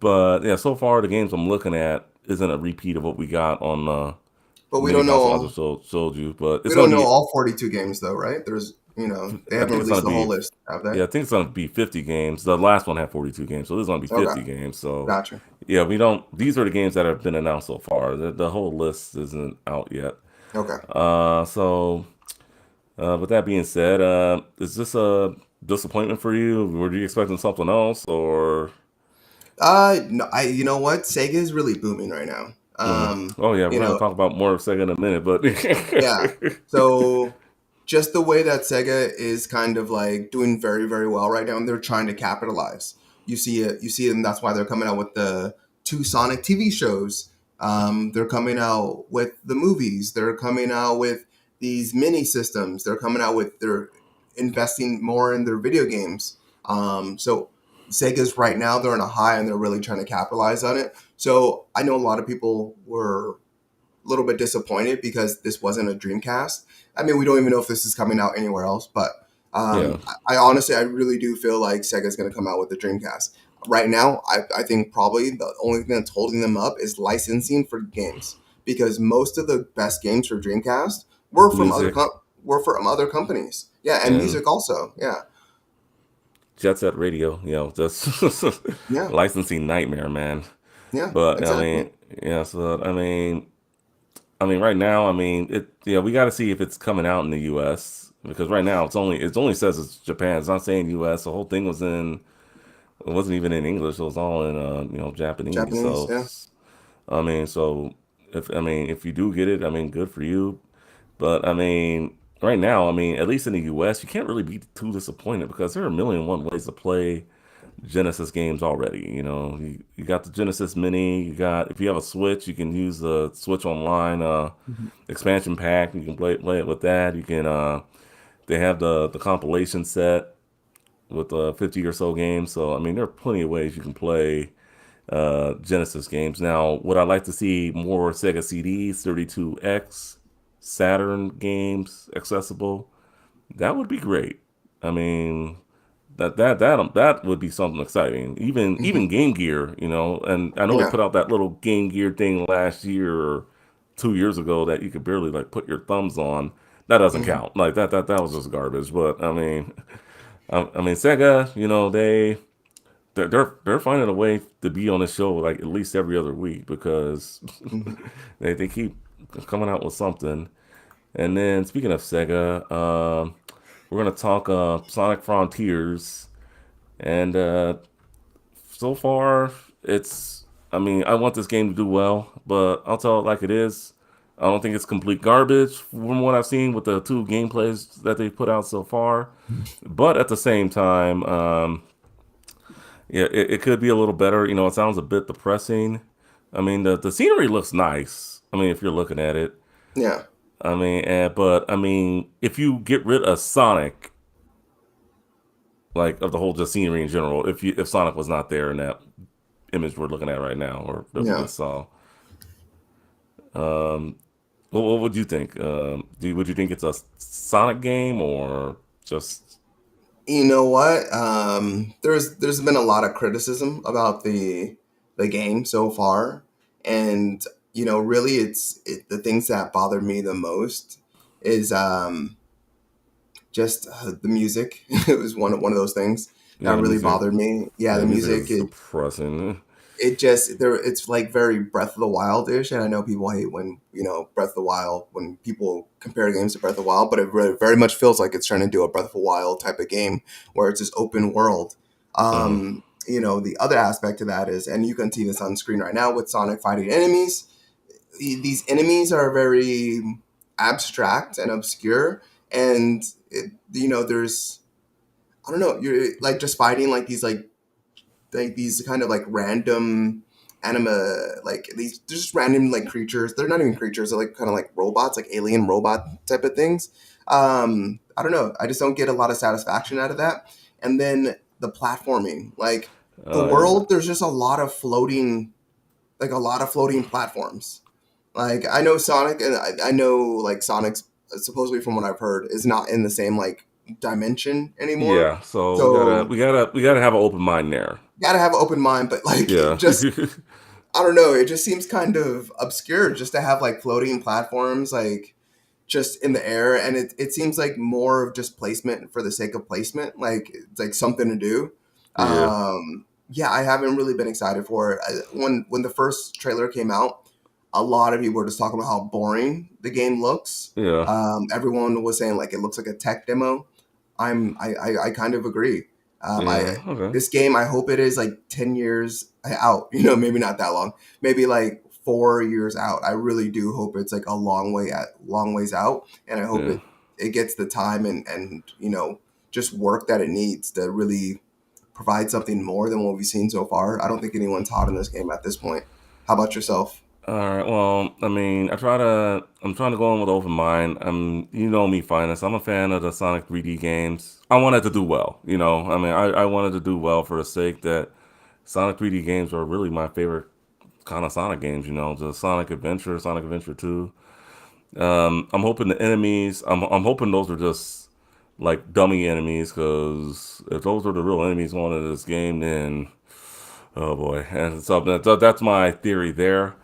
but yeah, so far the games I'm looking at isn't a repeat of what we got on But the mini console I just showed you. But we it's don't gonna know be, all 42 games though, right? They I haven't think it's released gonna the whole be, list, have they? yeah, I think it's gonna be 50 games. The last one had 42 games, so this is gonna be Okay. 50 games. So Gotcha. yeah, we don't. These are the games that have been announced so far. The whole list isn't out yet. Okay. So with that being said, is this a disappointment for you? Were you expecting something else, or? No, you know what? Sega is really booming right now. Oh yeah, You we're gonna know, talk about more of Sega in a minute, but yeah. So just the way that Sega is kind of like doing very, very well right now, and they're trying to capitalize. You see it, and that's why they're coming out with the two Sonic TV shows. They're coming out with the movies. They're coming out with these mini systems. They're investing more in their video games. So Sega's right now they're on a high and they're really trying to capitalize on it. So I know a lot of people were little bit disappointed because this wasn't a Dreamcast. I mean, we don't even know if this is coming out anywhere else, but yeah, I honestly, I really do feel like Sega's going to come out with the Dreamcast. Right now, I think probably the only thing that's holding them up is licensing for games because most of the best games for Dreamcast were from music were from other companies. Yeah, and and music also. Yeah, Jet Set Radio, just yeah, licensing nightmare, man. yeah, But I exactly. mean, yeah. So I mean, right now, I mean, yeah, we got to see if it's coming out in the U.S. because right now it only says it's Japan. It's not saying U.S. The whole thing was in it wasn't even in English. It was all in Japanese. Japanese. So Yeah. I mean, if you do get it, I mean, good for you. But I mean, right now, I mean, at least in the U.S., you can't really be too disappointed because there are a million and one ways to play Genesis games already. You got the Genesis Mini. You got if you have a Switch, you can use the Switch Online Mhm. expansion pack. You can play it with that. You can they have the compilation set with 50 or so games. So I mean, there are plenty of ways you can play Genesis games. Now, would I like to see more Sega CDs, 32X, Saturn games accessible? That would be great. I mean, that would be something exciting. Even Mhm. Game Gear, and I know they Yeah. put out that little Game Gear thing last year or 2 years ago that you could barely like put your thumbs on. That doesn't Mhm. count. Like that was just garbage. But I mean Sega, they're finding a way to be on the show like at least every other week because Mhm. they keep coming out with something. And then speaking of Sega, we're gonna talk Sonic Frontiers, and so far it's. I mean, I want this game to do well, but I'll tell it like it is. I don't think it's complete garbage from what I've seen with the two gameplays that they've put out so far. But at the same time, yeah, it could be a little better. It sounds a bit depressing. I mean, the scenery looks nice. I mean, if you're looking at it. Yeah. I mean, but I mean, if you get rid of Sonic, like of the whole just scenery in general, if Sonic was not there in that image we're looking at right now, or that we Yeah. just saw, what would you think? Would you think it's a Sonic game or just You know what? There's been a lot of criticism about the game so far, and really, the things that bother me the most is just the music. It was one of those things yeah, that the really music? bothered me. Yeah, Yeah, the the music music. is depressing. it's like very Breath of the Wild-ish, and I know people hate when Breath of the Wild, when people compare games to Breath of the Wild, but it very much feels like it's trying to do a Breath of the Wild type of game where it's just open world. Mhm. The other aspect to that is, and you can see this on screen right now with Sonic fighting enemies. These enemies are very abstract and obscure, and there's, I don't know, you're like just fighting like these kind of like random anima, like these just random like creatures. They're not even creatures, they're like kind of like robots, like alien robot type of things. I don't know, I just don't get a lot of satisfaction out of that. And then the platforming, like the Yeah. world, there's just a lot of floating platforms. Like I know Sonic, and I know like Sonic's supposedly, from what I've heard, is not in the same like dimension anymore. Yeah, so So we gotta have an open mind there. gotta have an open mind, but like it Yeah. just, I don't know, it just seems kind of obscure just to have like floating platforms like just in the air, and it seems like more of just placement for the sake of placement, like it's like something to do. Yeah. Yeah, I haven't really been excited for it. When the first trailer came out, a lot of people were just talking about how boring the game looks. Yeah. Everyone was saying like it looks like a tech demo. I kind of agree. I Yeah. Okay. This game, I hope it is like 10 years out. Maybe not that long. Maybe like 4 years out. I really do hope it's like a long ways out, and I hope Yeah. it gets the time and just work that it needs to really provide something more than what we've seen so far. I don't think anyone's hot in this game at this point. How about yourself? All right. Well, I mean, I'm trying to go in with an open mind. You know me, finest. I'm a fan of the Sonic 3D games. I wanted to do well. I mean, I wanted to do well for the sake that Sonic 3D games are really my favorite kind of Sonic games. The Sonic Adventure, Sonic Adventure 2. I'm hoping the enemies. I'm hoping those are just like dummy enemies, because if those are the real enemies going into this game, then oh boy. And so that's my theory there.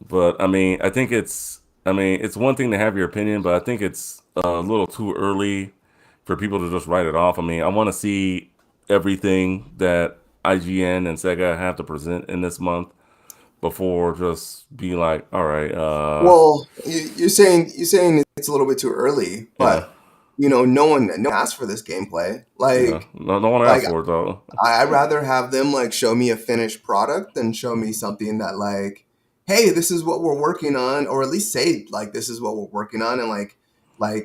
But I mean, it's one thing to have your opinion, but I think it's a little too early for people to just write it off. I mean, I want to see everything that IGN and Sega have to present in this month before just be like, all right, Well, you're saying it's a little bit too early, yeah, but no one asked for this gameplay. yeah. No one Like asked for it though. I'd rather have them like show me a finished product than show me something that like, hey, this is what we're working on, or at least say like this is what we're working on, and like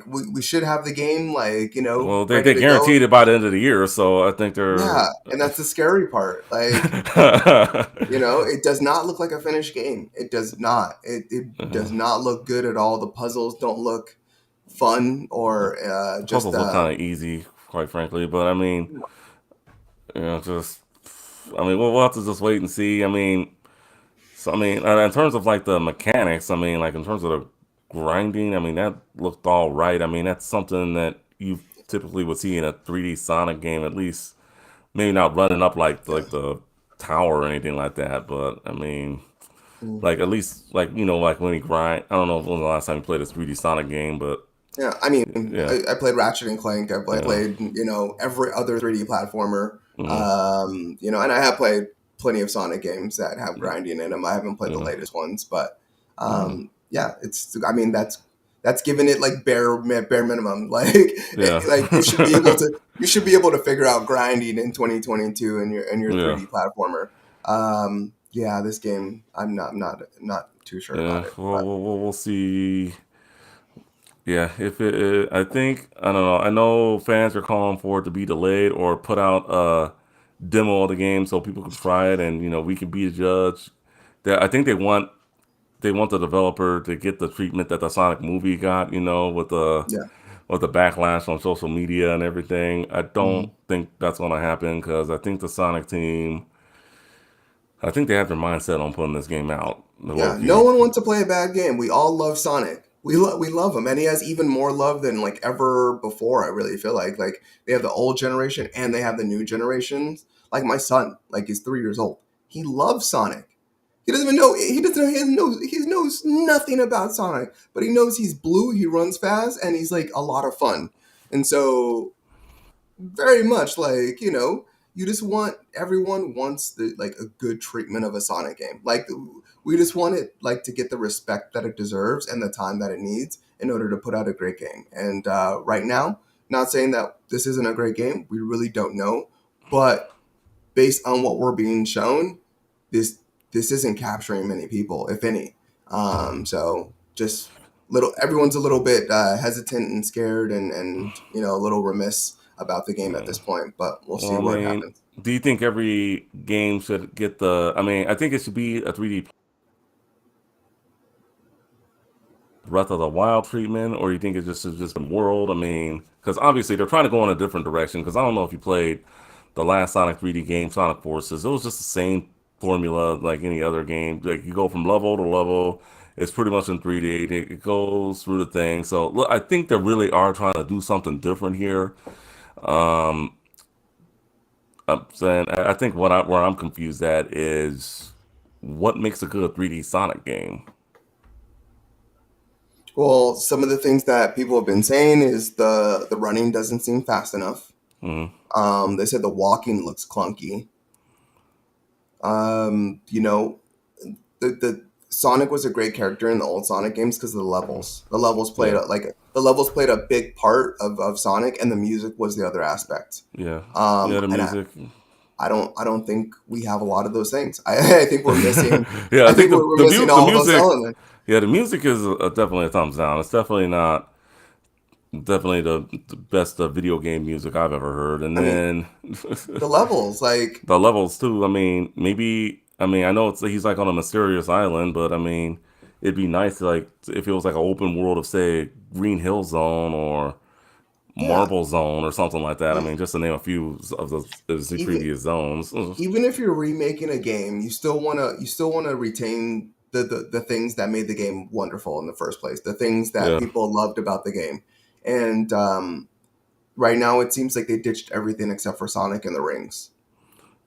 we should have the game like Well, ready they to go. guaranteed it by the end of the year, so I think they're. Yeah, and that's the scary part. Like it does not look like a finished game. It does not. It does not look good at all. The puzzles don't look fun or just Puzzles look kind of easy, quite frankly. But I mean, just I mean, we'll have to just wait and see. I mean, so I mean, in terms of like the mechanics, I mean, like in terms of the grinding, I mean, that looked all right. I mean, that's something that you typically would see in a 3D Sonic game, at least. Maybe not running up like the tower or anything like that, but I mean, yeah. like at least like like when he grind. I don't know when the last time you played a 3D Sonic game, but Yeah, I mean, yeah, I played Ratchet and Clank. I yeah, played, every other 3D platformer. mm, And I have played plenty of Sonic games that have yeah, grinding in them. I haven't played the yeah, latest ones, but mm, yeah, I mean, that's giving it like bare minimum. Like, yeah, like you should be able to figure out grinding in 2022 in your yeah. 3D platformer. Yeah, this game, I'm not too sure Yeah, about it, well, but we'll see. Yeah, if I think I don't know. I know fans are calling for it to be delayed or put out a demo of the game so people can try it, and we can be the judge. That I think they want the developer to get the treatment that the Sonic movie got. yeah. With the backlash on social media and everything. I don't Mhm. think that's going to happen, because I think the Sonic team. I think they have their mindset on putting this game out. Low Yeah, no key. one wants to play a bad game. We all love Sonic. We love him, and he has even more love than like ever before. I really feel like they have the old generation and they have the new generations. Like my son, like he's 3 years old. He loves Sonic. He doesn't even know. He doesn't know. He knows nothing about Sonic, but he knows he's blue. He runs fast, and he's like a lot of fun. And so very much like you just want everyone wants the like a good treatment of a Sonic game. Like we just want it like to get the respect that it deserves and the time that it needs in order to put out a great game. And right now, not saying that this isn't a great game. We really don't know, but based on what we're being shown, this this isn't capturing many people, if any. So just little everyone's a little bit hesitant and scared and a little remiss about the game at Yeah. this point. But we'll see Well, I where it mean, happens. do you think every game should get the? I mean, I think it should be a 3D Breath of the Wild treatment, or you think it just is just a world? I mean, because obviously they're trying to go in a different direction. Because I don't know if you played the last Sonic 3D game, Sonic Forces. It was just the same formula like any other game. Like you go from level to level. It's pretty much in 3D. It goes through the thing. So look, I think they really are trying to do something different here. Um, I'm saying I think where I'm confused at is what makes a good 3D Sonic game. Well, some of the things that people have been saying is the running doesn't seem fast enough. Mm, They said the walking looks clunky. Um, you know, the Sonic was a great character in the old Sonic games because of the levels. The levels played yeah, the levels played a big part of Sonic, and the music was the other aspect. yeah, yeah. The And music. I don't think we have a lot of those things. I think we're missing. Yeah, I I think think we're missing the all those music. elements. Yeah, the music is definitely a thumbs down. It's definitely not definitely the best video game music I've ever heard. And I mean, then the levels, like the levels too. I mean, maybe I mean I know he's like on a mysterious island, but I mean it'd be nice like if it was like an open world of say Green Hill Zone or yeah, Marble Zone or something like that. I like mean, just to name a few of the even previous zones. even if you're remaking a game, you still wanna retain the things that made the game wonderful in the first place, the things that Yeah, people loved about the game. And right now, it seems like they ditched everything except for Sonic and the rings.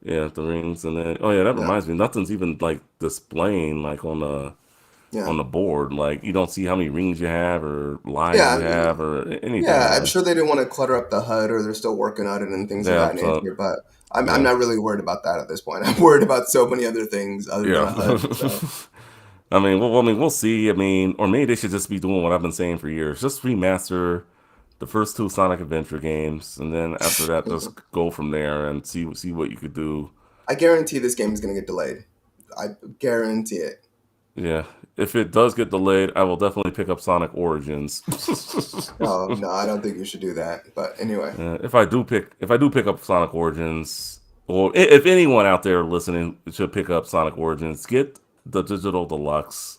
yeah, the rings, and then oh yeah, that Yeah, reminds me. Nothing's even like displaying like yeah, on the board. Like you don't see how many rings you have or lives yeah. you have or anything. Yeah, I'm sure they didn't want to clutter up the HUD or they're still working on it and things of Yeah, that so nature. But I'm yeah, not really worried about that at this point. I'm worried about so many other things other than yeah. a HUD. So I mean, we'll see. I mean, or maybe they should just be doing what I've been saying for years. Just remaster the first two Sonic Adventure games, and then after that, just go from there and see what you could do. I guarantee this game is going to get delayed. I guarantee it. Yeah, if it does get delayed, I will definitely pick up Sonic Origins. No, no, I don't think you should do that. But anyway, If I do pick up Sonic Origins, or if anyone out there listening should pick up Sonic Origins, get the digital deluxe.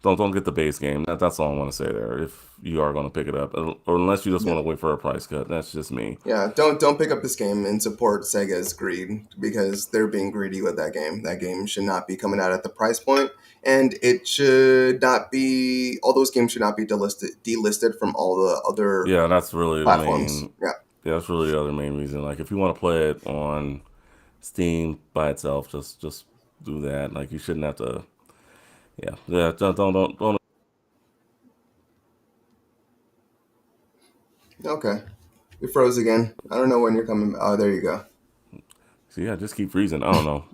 Don't get the base game. That's all I want to say there. If you are going to pick it up, or unless you just yeah, want to wait for a price cut, that's just me. yeah, don't pick up this game and support Sega's greed because they're being greedy with that game. That game should not be coming out at the price point, and it should not be. All those games should not be delisted from all the other Yeah, that's really the platforms. main. Yeah. Yeah, that's really the other main reason. Like, if you want to play it on Steam by itself, just do that. Like, you shouldn't have to. Yeah, yeah. Don't. Okay. You froze again. I don't know when you're coming. Oh, there you go. See, yeah, just keep freezing. I don't know.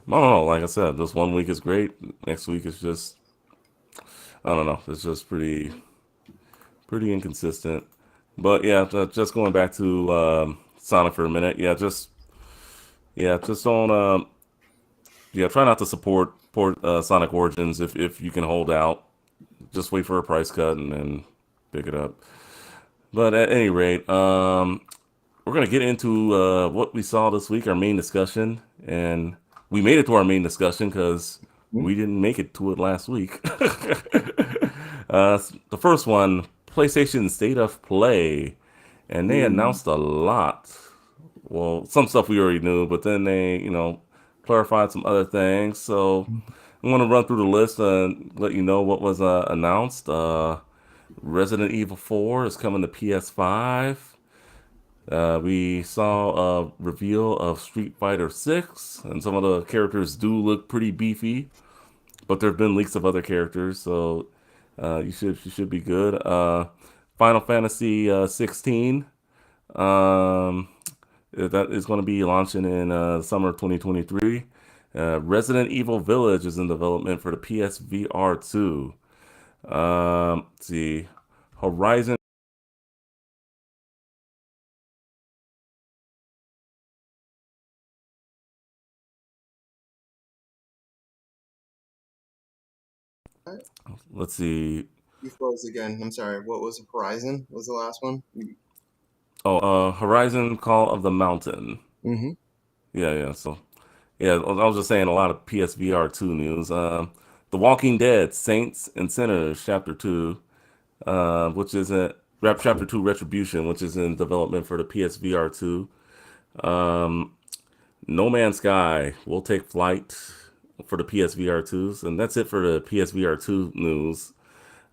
I don't know. Like I said, this one week is great. Next week is just. I don't know. It's just pretty inconsistent. But yeah, just going back to Sonic for a minute. Yeah, just don't. Yeah, try not to support Sonic Origins if you can hold out. Just wait for a price cut and then pick it up. But at any rate, we're gonna get into what we saw this week, our main discussion, and we made it to our main discussion because Hmm? we didn't make it to it last week. The first one, PlayStation State of Play, and they Ooh. announced a lot. Well, some stuff we already knew, but then they, clarified some other things. So I'm going to run through the list and let you know what was announced. Resident Evil 4 is coming to PS5. We saw a reveal of Street Fighter 6, and some of the characters do look pretty beefy, but there have been leaks of other characters, so you should be good. Final Fantasy 16 um, That is going to be launching in summer 2023. Resident Evil Village is in development for the PSVR 2. Let's see. Horizon. Let's see. You froze again. I'm sorry. What was Horizon? Was the last one? Oh, Horizon Call of the Mountain. Mm-hmm. Yeah, yeah. So, yeah, I was just saying a lot of PSVR 2 news. The Walking Dead Saints and Sinners Chapter 2, which is a Chapter 2 Retribution, which is in development for the PSVR 2. Um, No Man's Sky will take flight for the PSVR 2s, and that's it for the PSVR 2 news.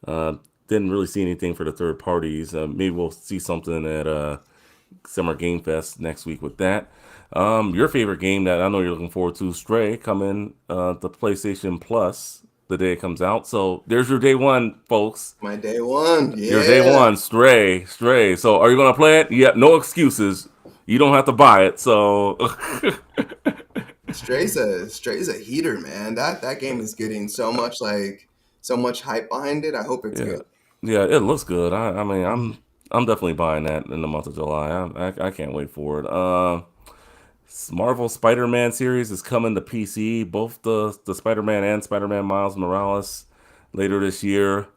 Uh, didn't really see anything for the third parties. Maybe we'll see something at Summer Game Fest next week with that. Your favorite game that I know you're looking forward to, Stray, coming the PlayStation Plus the day it comes out. So there's your day one, folks. My day one. Your day Yeah. one, Stray, Stray. So are you gonna play it? Yeah, no excuses. You don't have to buy it. So Stray's a heater, man. That game is getting so much hype behind it. I hope it's yeah, good. yeah, it looks good. I mean, Mhm. I'm definitely buying that in the month of July. I can't wait for it. Marvel Spider-Man series is coming to PC. Both the Spider-Man and Spider-Man Miles Morales later this year.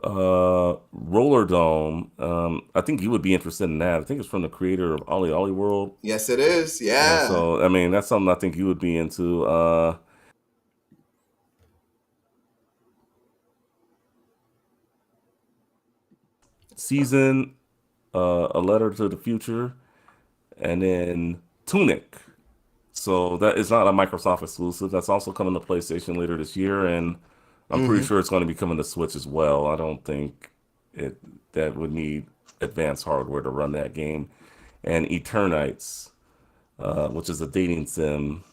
Roller Dome. I think you would be interested in that. I think it's from the creator of Ollie Ollie World. Yes, it is. Yeah, Yeah. so I mean that's something I think you would be into. Season, A Letter to the Future, and then Tunic. So that is not a Microsoft exclusive. That's also coming to PlayStation later this year, and I'm pretty Hmm. sure it's going to be coming to Switch as well. I don't think it that would need advanced hardware to run that game. And Eternites, which is a dating sim,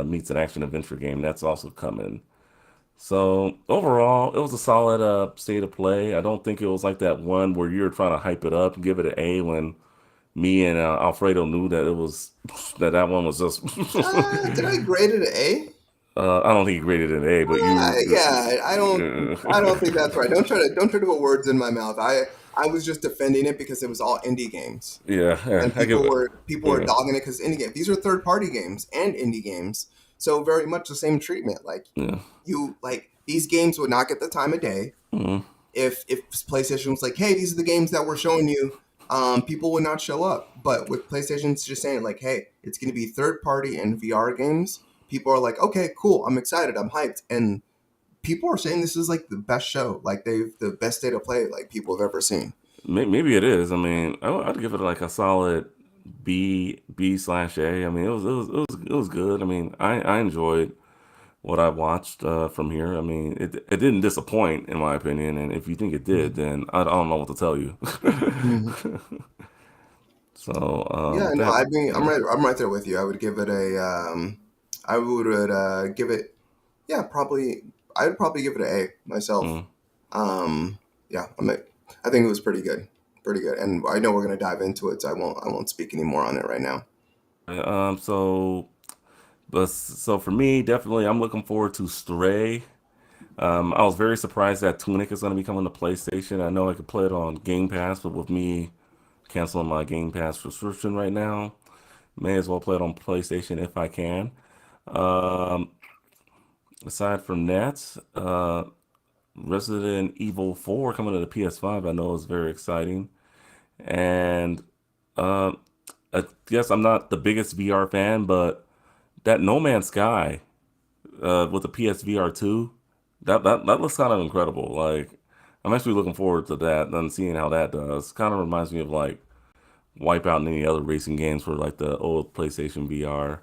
meets an action adventure game. That's also coming. So overall, it was a solid state of play. I don't think it was like that one where you're trying to hype it up, give it an A when me and Alfredo knew that it was that one was just. Did I grade it an A? I don't think you graded an A, but Yeah, I don't think that's right. Don't try to put words in my mouth. I was just defending it because it was all indie games. yeah, yeah, And I give it. people were Yeah, dogging it because indie games. These are third party games and indie games, so very much the same treatment. Like yeah. these games would not get the time of day Mhm. if PlayStation was like, hey, these are the games that we're showing you. People would not show up. But with PlayStation's just saying like, hey, it's going to be third party and VR games. People are like, okay, cool, I'm excited, I'm hyped, and people are saying this is like the best show, like they've the best state of play like people have ever seen. Maybe it is. I mean, I'd give it like a solid B/A. I mean, it was good. I mean, I enjoyed what I watched from here. I mean, it didn't disappoint in my opinion. And if you think it did, then I don't know what to tell you. Mhm. So Yeah, with no, that, I mean, yeah. I'm right there with you. I would give it a, I would give it, yeah, probably, I would probably give it an A myself. Mm. Yeah, I think it was pretty good. And I know we're gonna dive into it, so I won't speak any more on it right now. So, so for me, definitely, I'm looking forward to Stray. I was very surprised that Tunic is going to be coming to PlayStation. I know I could play it on Game Pass, but with me canceling my Game Pass subscription right now, may as well play it on PlayStation if I can. Um, Aside from that, Resident Evil 4 coming to the PS5, I know is very exciting. And uh, I guess I'm not the biggest VR fan, but that No Man's Sky with the PSVR 2, that looks kind of incredible. Like, I'm actually looking forward to that and seeing how that does. Kind of reminds me of like Wipeout and any other racing games for like the old PlayStation VR.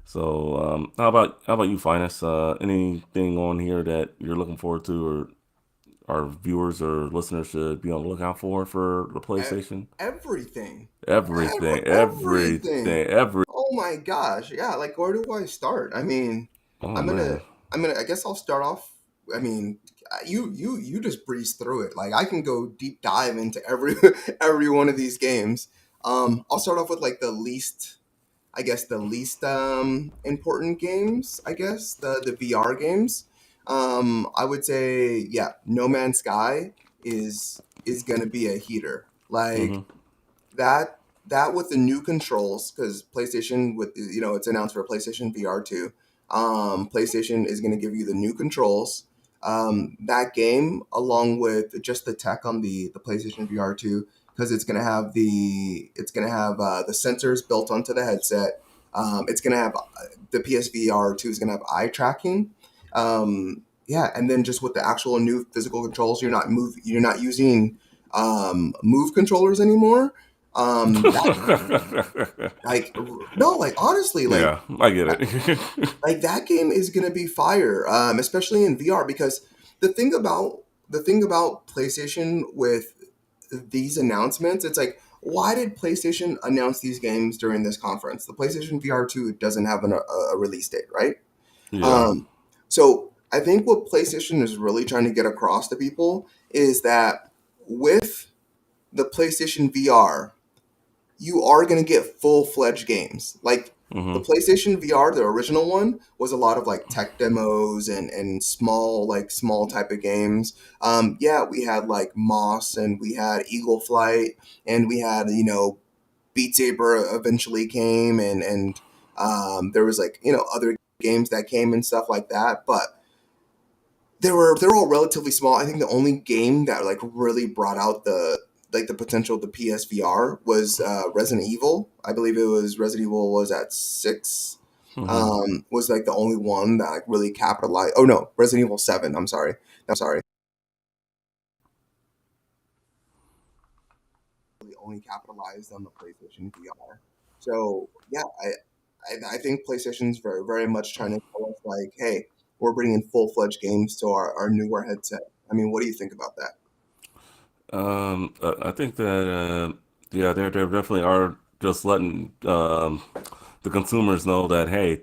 So, how about you, Finest? Anything on here that you're looking forward to, or our viewers or listeners should be on the lookout for the E- PlayStation? Everything, everything. Every. Oh my gosh, yeah. Like, where do I start? I mean, Oh I'm gonna, man. I guess I'll start off. I mean, you just breeze through it. Like, I can go deep dive into every every one of these games. I'll start off with like the least. I guess the least important games. I guess the VR games. I would say yeah, No Man's Sky is gonna be a heater. Hmm. Like that with the new controls, because PlayStation, with it's announced for PlayStation VR 2. PlayStation is going to give you the new controls. That game, along with just the tech on the PlayStation VR 2, because it's going to have the sensors built onto the headset. It's going to have the PSVR 2 is going to have eye tracking. Yeah, and then just with the actual new physical controls, you're not using move controllers anymore. That like no, like honestly, Yeah, I get that, it. like that game is gonna be fire, especially in VR, because the thing about the thing about PlayStation with these announcements, it's like, why did PlayStation announce these games during this conference? The PlayStation VR 2 doesn't have a release date, right? Yeah. Um, so I think what PlayStation is really trying to get across to people is that with the PlayStation VR, you are going to get full-fledged games. Like the Hmm. PlayStation VR, the original one, was a lot of like tech demos and small type of games. Yeah, we had like Moss, and we had Eagle Flight, and we had Beat Saber eventually came, and there was like other games that came and stuff like that. But they were all relatively small. I think the only game that like really brought out the potential of the PSVR was Resident Evil. I believe it was Resident Evil was at 6. Hmm. Was like the only one that like really capitalized. Oh no, Resident Evil 7. I'm sorry. I'm sorry. Really only capitalized on the PlayStation VR. So yeah, I think PlayStation's very much trying to tell us like, hey, we're bringing full fledged games to our newer headset. I mean, what do you think about that? I think that yeah, they definitely are just letting the consumers know that hey,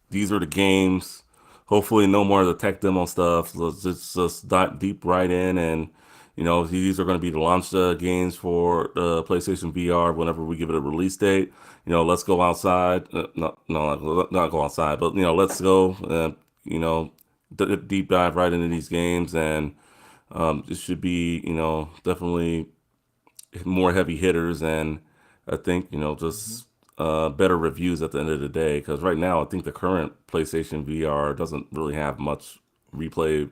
these are the games. Hopefully, no more of the tech demo stuff. Let's just dive deep right in, and these are going to be the launch games for PlayStation VR whenever we give it a release date. Let's go outside. Not go outside, but let's go. You know, deep dive right into these games and. It should be, definitely more heavy hitters, and I think, Mhm. just better reviews at the end of the day. Because right now, I think the current PlayStation VR doesn't really have much replay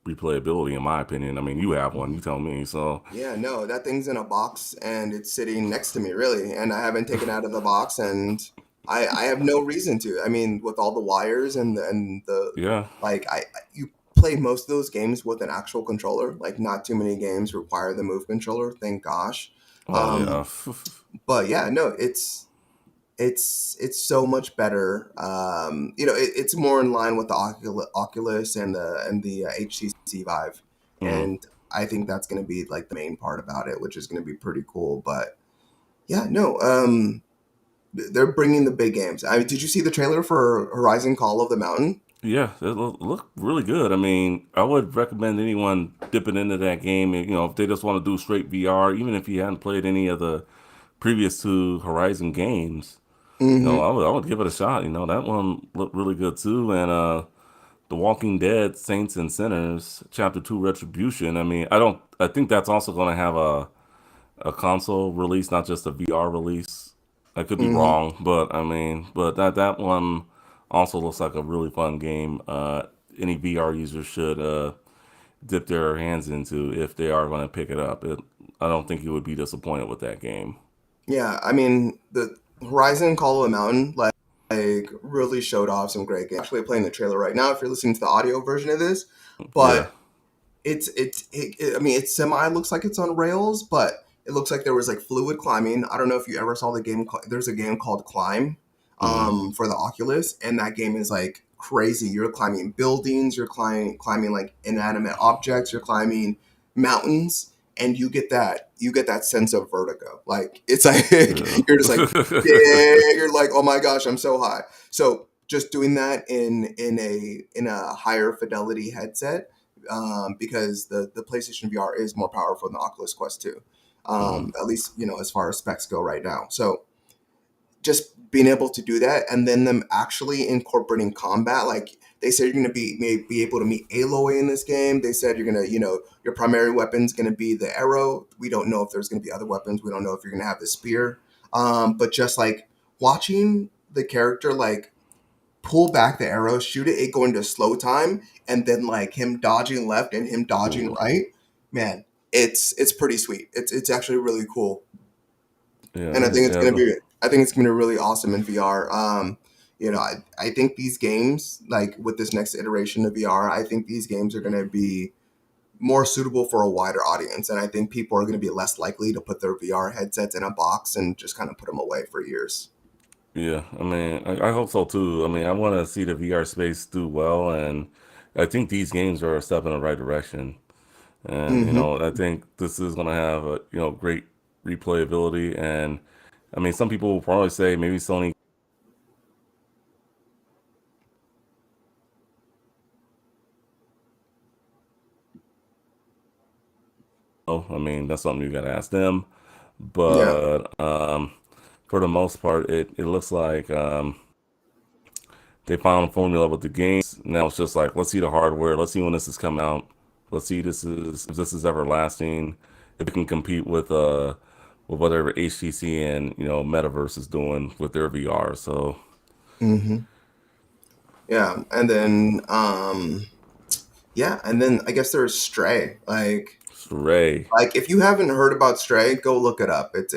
replayability, in my opinion. I mean, you have one, you tell me. So, Yeah, no, that thing's in a box and it's sitting next to me, really, and I haven't taken it out of the box, and I have no reason to. I mean, with all the wires and the yeah. like, you play most of those games with an actual controller. Like, not too many games require the Move controller, thank gosh. Oh, Um, yeah. but yeah, no, it's so much better. It's more in line with the Oculus and the HTC Vive, Hmm. and I think that's going to be like the main part about it, which is going to be pretty cool. But yeah, no, they're bringing the big games. Did you see the trailer for Horizon Call of the Mountain? Yeah, it look really good. I mean, I would recommend anyone dipping into that game. If they just want to do straight VR, even if you hadn't played any of the previous two Horizon games, Mm-hmm. I would give it a shot. That one looked really good too. And The Walking Dead, Saints and Sinners, Chapter Two, Retribution. I mean, I think that's also going to have a console release, not just a VR release. I could be Mm-hmm. wrong, but I mean, but that one also looks like a really fun game. Any VR user should dip their hands into if they are going to pick it up. I don't think you would be disappointed with that game. Yeah, I mean the Horizon Call of the Mountain like really showed off some great games. Actually, playing the trailer right now if you're listening to the audio version of this, Yeah. but I mean, it semi looks like it's on rails, but it looks like there was like fluid climbing. I don't know if you ever saw the game. There's a game called Climb, Hmm. for the Oculus, and that game is like crazy. You're climbing buildings, you're climbing like inanimate objects, you're climbing mountains, and you get that sense of vertigo. Like it's like Yeah. you're just like, yeah, you're like, oh my gosh, I'm so high. So just doing that in a higher fidelity headset, because the PlayStation VR is more powerful than the Oculus Quest 2, Hmm. at least as far as specs go right now. So just being able to do that, and then them actually incorporating combat. Like they said, you're going to be able to meet Aloy in this game. They said you're going to, your primary weapon's going to be the arrow. We don't know if there's going to be other weapons. We don't know if you're going to have the spear. But just like watching the character like pull back the arrow, shoot it go into slow time, and then like him dodging left and him dodging Cool. right, man, it's pretty sweet. It's actually really cool, Yeah, and I think it's yeah, gonna be really awesome in VR. I think these games, like with this next iteration of VR, I think these games are gonna be more suitable for a wider audience, and I think people are gonna be less likely to put their VR headsets in a box and just kind of put them away for years. yeah. I mean, I hope so too. I mean, I want to see the VR space do well, and I think these games are a step in the right direction. And Hmm. I think this is going to have a great replayability. And I mean, some people will probably say maybe Sony. Oh, I mean, that's something you got to ask them. Yeah. But for the most part, it looks like they found a formula with the games. Now it's just like, let's see the hardware. Let's see when this is coming out. Let's see if this is everlasting. If it can compete with whatever HTC and Metaverse is doing with their VR. So Hmm. Yeah, and then and then I guess there's Stray. Ray Like if you haven't heard about Stray, go look it up. It's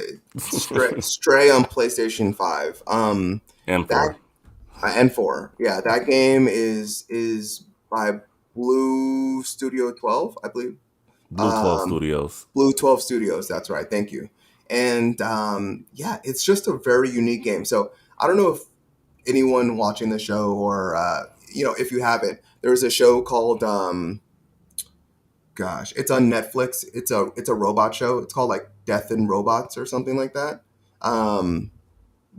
Stray on PlayStation 5. and That for and 4. Yeah, that game is by Blue Studio 12, I believe. Blue 12 Um, Studios. Blue 12 Studios, that's right. Thank you. And yeah, it's just a very unique game. So I don't know if anyone watching the show or if you haven't, there's a show called gosh, it's on Netflix. It's a robot show. It's called like Death and Robots or something like that. Um,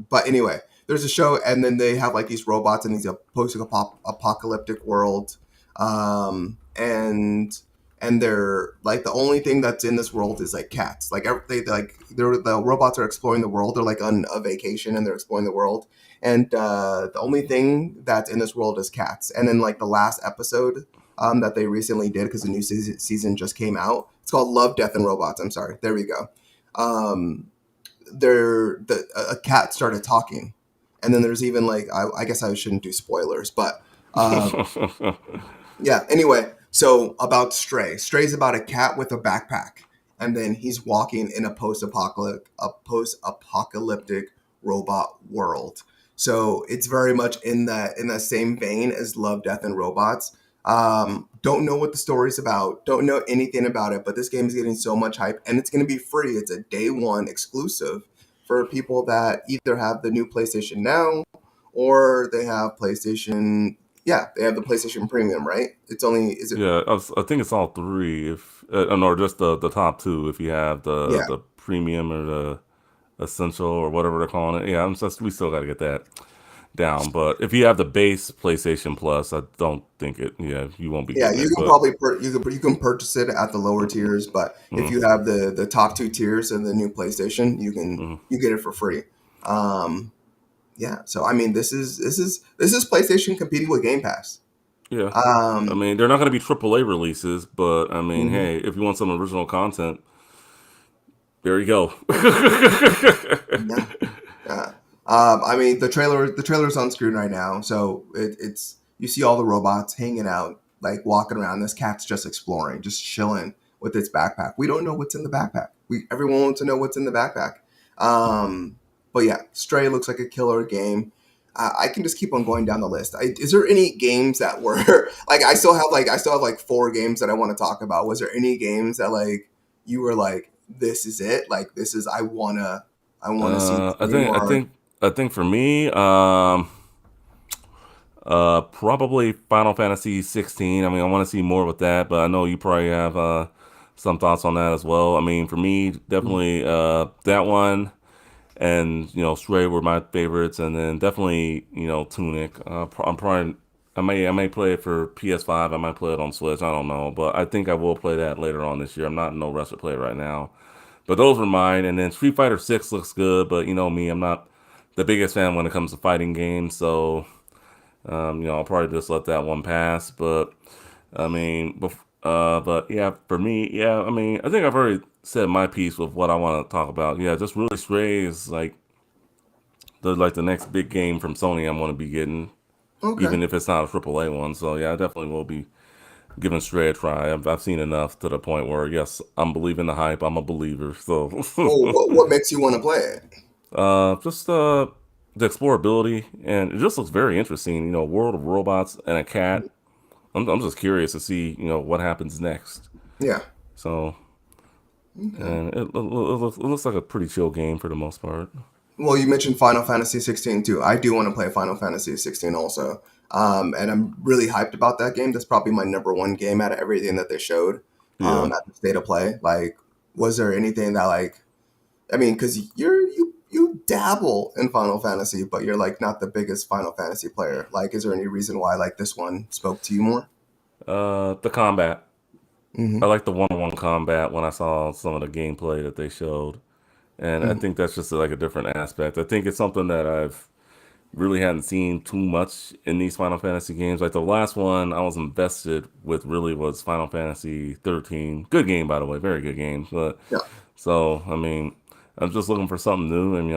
but anyway, there's a show, and then they have like these robots in these post-apocalyptic world, and they're like the only thing that's in this world is like cats. The robots are exploring the world. They're like on a vacation and they're exploring the world, and the only thing that's in this world is cats. And then like the last episode that they recently did because the new season just came out. It's called Love, Death, and Robots. I'm sorry. There we go. Um, a cat started talking, and then there's even like I guess I shouldn't do spoilers, but yeah. Anyway, so about Stray. Stray's about a cat with a backpack, and then he's walking in a post-apocalyptic robot world. So it's very much in that same vein as Love, Death, and Robots. Don't know what the story's about. Don't know anything about it, but this game is getting so much hype, and it's going to be free. It's a day one exclusive for people that either have the new PlayStation Now or they have PlayStation. Yeah, they have the PlayStation Premium, right? It's only is it? Yeah, I think it's all three. If or just the top two. If you have Yeah, the premium or the essential or whatever they're calling it. Yeah, we still got to get that down. But if you have the base PlayStation Plus, I don't think it. Yeah, you won't be yeah. getting You it. can But probably you can purchase it at the lower tiers, but if mm, you have the top two tiers and the new PlayStation, mm, you get it for free. Um, yeah. So I mean, this is PlayStation competing with Game Pass. yeah. I Um, mean, they're not going to be AAA releases, but I mean, mhm. hey, if you want some original content, there you go. Yeah. Yeah. I mean, the trailer's on screen right now, so it's you see all the robots hanging out, like walking around. This cat's just exploring, just chilling with its backpack. We don't know what's in the backpack. Everyone wants to know what's in the backpack. Um, but yeah, Stray looks like a killer game. I can just keep on going down the list. Is there any games that were like I still have like 4 games that I want to talk about. Was there any games that like you were like, this is it? Like this is I wanna see this I game think or I think for me, probably Final Fantasy 16. I mean, I want to see more with that, but I know you probably have some thoughts on that as well. I mean, for me, definitely that one and Stray were my favorites, and then definitely Tunic. I'm probably I may play it for PS5. I might play it on Switch. I don't know, but I think I will play that later on this year. I'm not in no rush to play it right now. But those were mine, and then Street Fighter 6 looks good, but you know me, I'm not the biggest fan when it comes to fighting games, so I'll probably just let that one pass. But I mean, but yeah, for me, yeah, I mean, I think I've already said my piece with what I want to talk about. Yeah, just really Stray is like the next big game from Sony I'm going to be getting, Okay. even if it's not a AAA one. So yeah, I definitely will be giving Stray a try. I've seen enough to the point where yes, I'm believing the hype. I'm a believer. So Oh, what makes you want to play it? just the explorability, and it just looks very interesting. World of robots and a cat. I'm just curious to see what happens next. Yeah. So Okay. and it looks like a pretty chill game for the most part. Well, you mentioned Final Fantasy 16 too. I do want to play Final Fantasy 16 also. And I'm really hyped about that game. That's probably my number one game out of everything that they showed Yeah. at the state of play. Like, was there anything that like, I mean, because you dabble in Final Fantasy, but you're like not the biggest Final Fantasy player. Like, is there any reason why like this one spoke to you more? The combat. I Hmm. like the one-on-one combat when I saw some of the gameplay that they showed, and I Hmm. think that's just like a different aspect. I think it's something that I've really hadn't seen too much in these Final Fantasy games. Like the last one I was invested with really was Final Fantasy 13. Good game, by the way, very good game. But Yeah. so I mean, I'm just looking for something new, and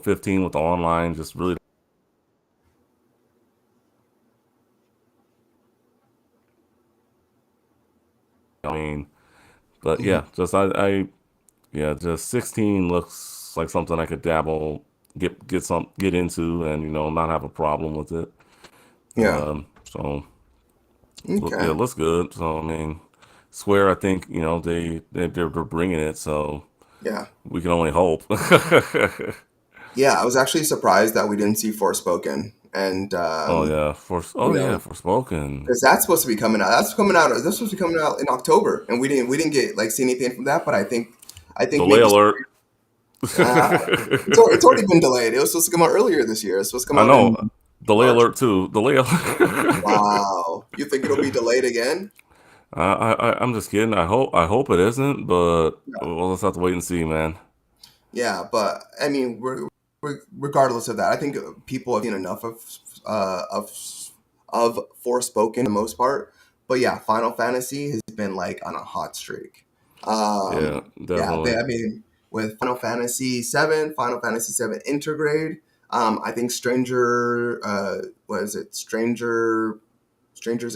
15 with the online just really. I mean, but Hmm. yeah, yeah, just 16 looks like something I could dabble, get into, and not have a problem with it. Yeah. So yeah, it Okay. looks good. So I mean, Square, I think they're bringing it, so Yeah. we can only hope. Yeah. I was actually surprised that we didn't see Forspoken, and Oh yeah, you know, Forspoken. because that's supposed to be coming out. That's coming out. That's supposed to be coming out in October, and we didn't get like see anything from that. But I think Delay maybe alert. uh, it's already been delayed. It was supposed to come out earlier this year. It's supposed to come I out in know. Delay March. alert too. Delay alert. Wow, you think it'll be delayed again? I'm just kidding. I hope it isn't, but we'll just have to wait and see, man. Yeah, but I mean, regardless of that, I think people have seen enough uh, of of Forspoken for the most part. But yeah, Final Fantasy has been like on a hot streak. Yeah, Yeah, definitely. I mean, with Final Fantasy Seven Intergrade, I think what is it, Strangers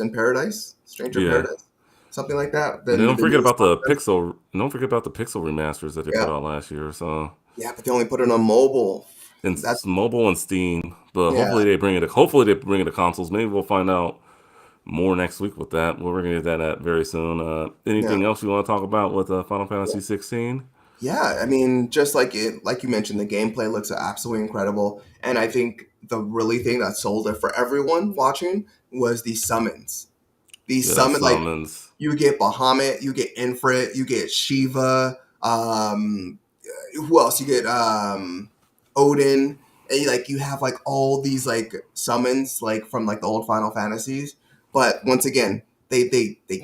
in Paradise, Stranger Yeah. Paradise, something like that. And Then the newest Final Fantasy. don't forget about the pixel remasters that they put Yeah, out last year. So yeah, but they only put it on mobile. in That's mobile and Steam, but yeah. hopefully they bring it to consoles. Maybe we'll find out more next week with that. We're gonna get that at very soon. Yeah. Anything else you want to talk about with Final Fantasy 16? Yeah, I mean, just like you mentioned, the gameplay looks absolutely incredible, and I think the really thing that sold it for everyone watching was the summons. The Yeah, summon, like summons. you get Bahamut, you get Infrit, you get Shiva. Who else? You get Odin, and you have like all these like summons like from like the old Final Fantasies. But once again, they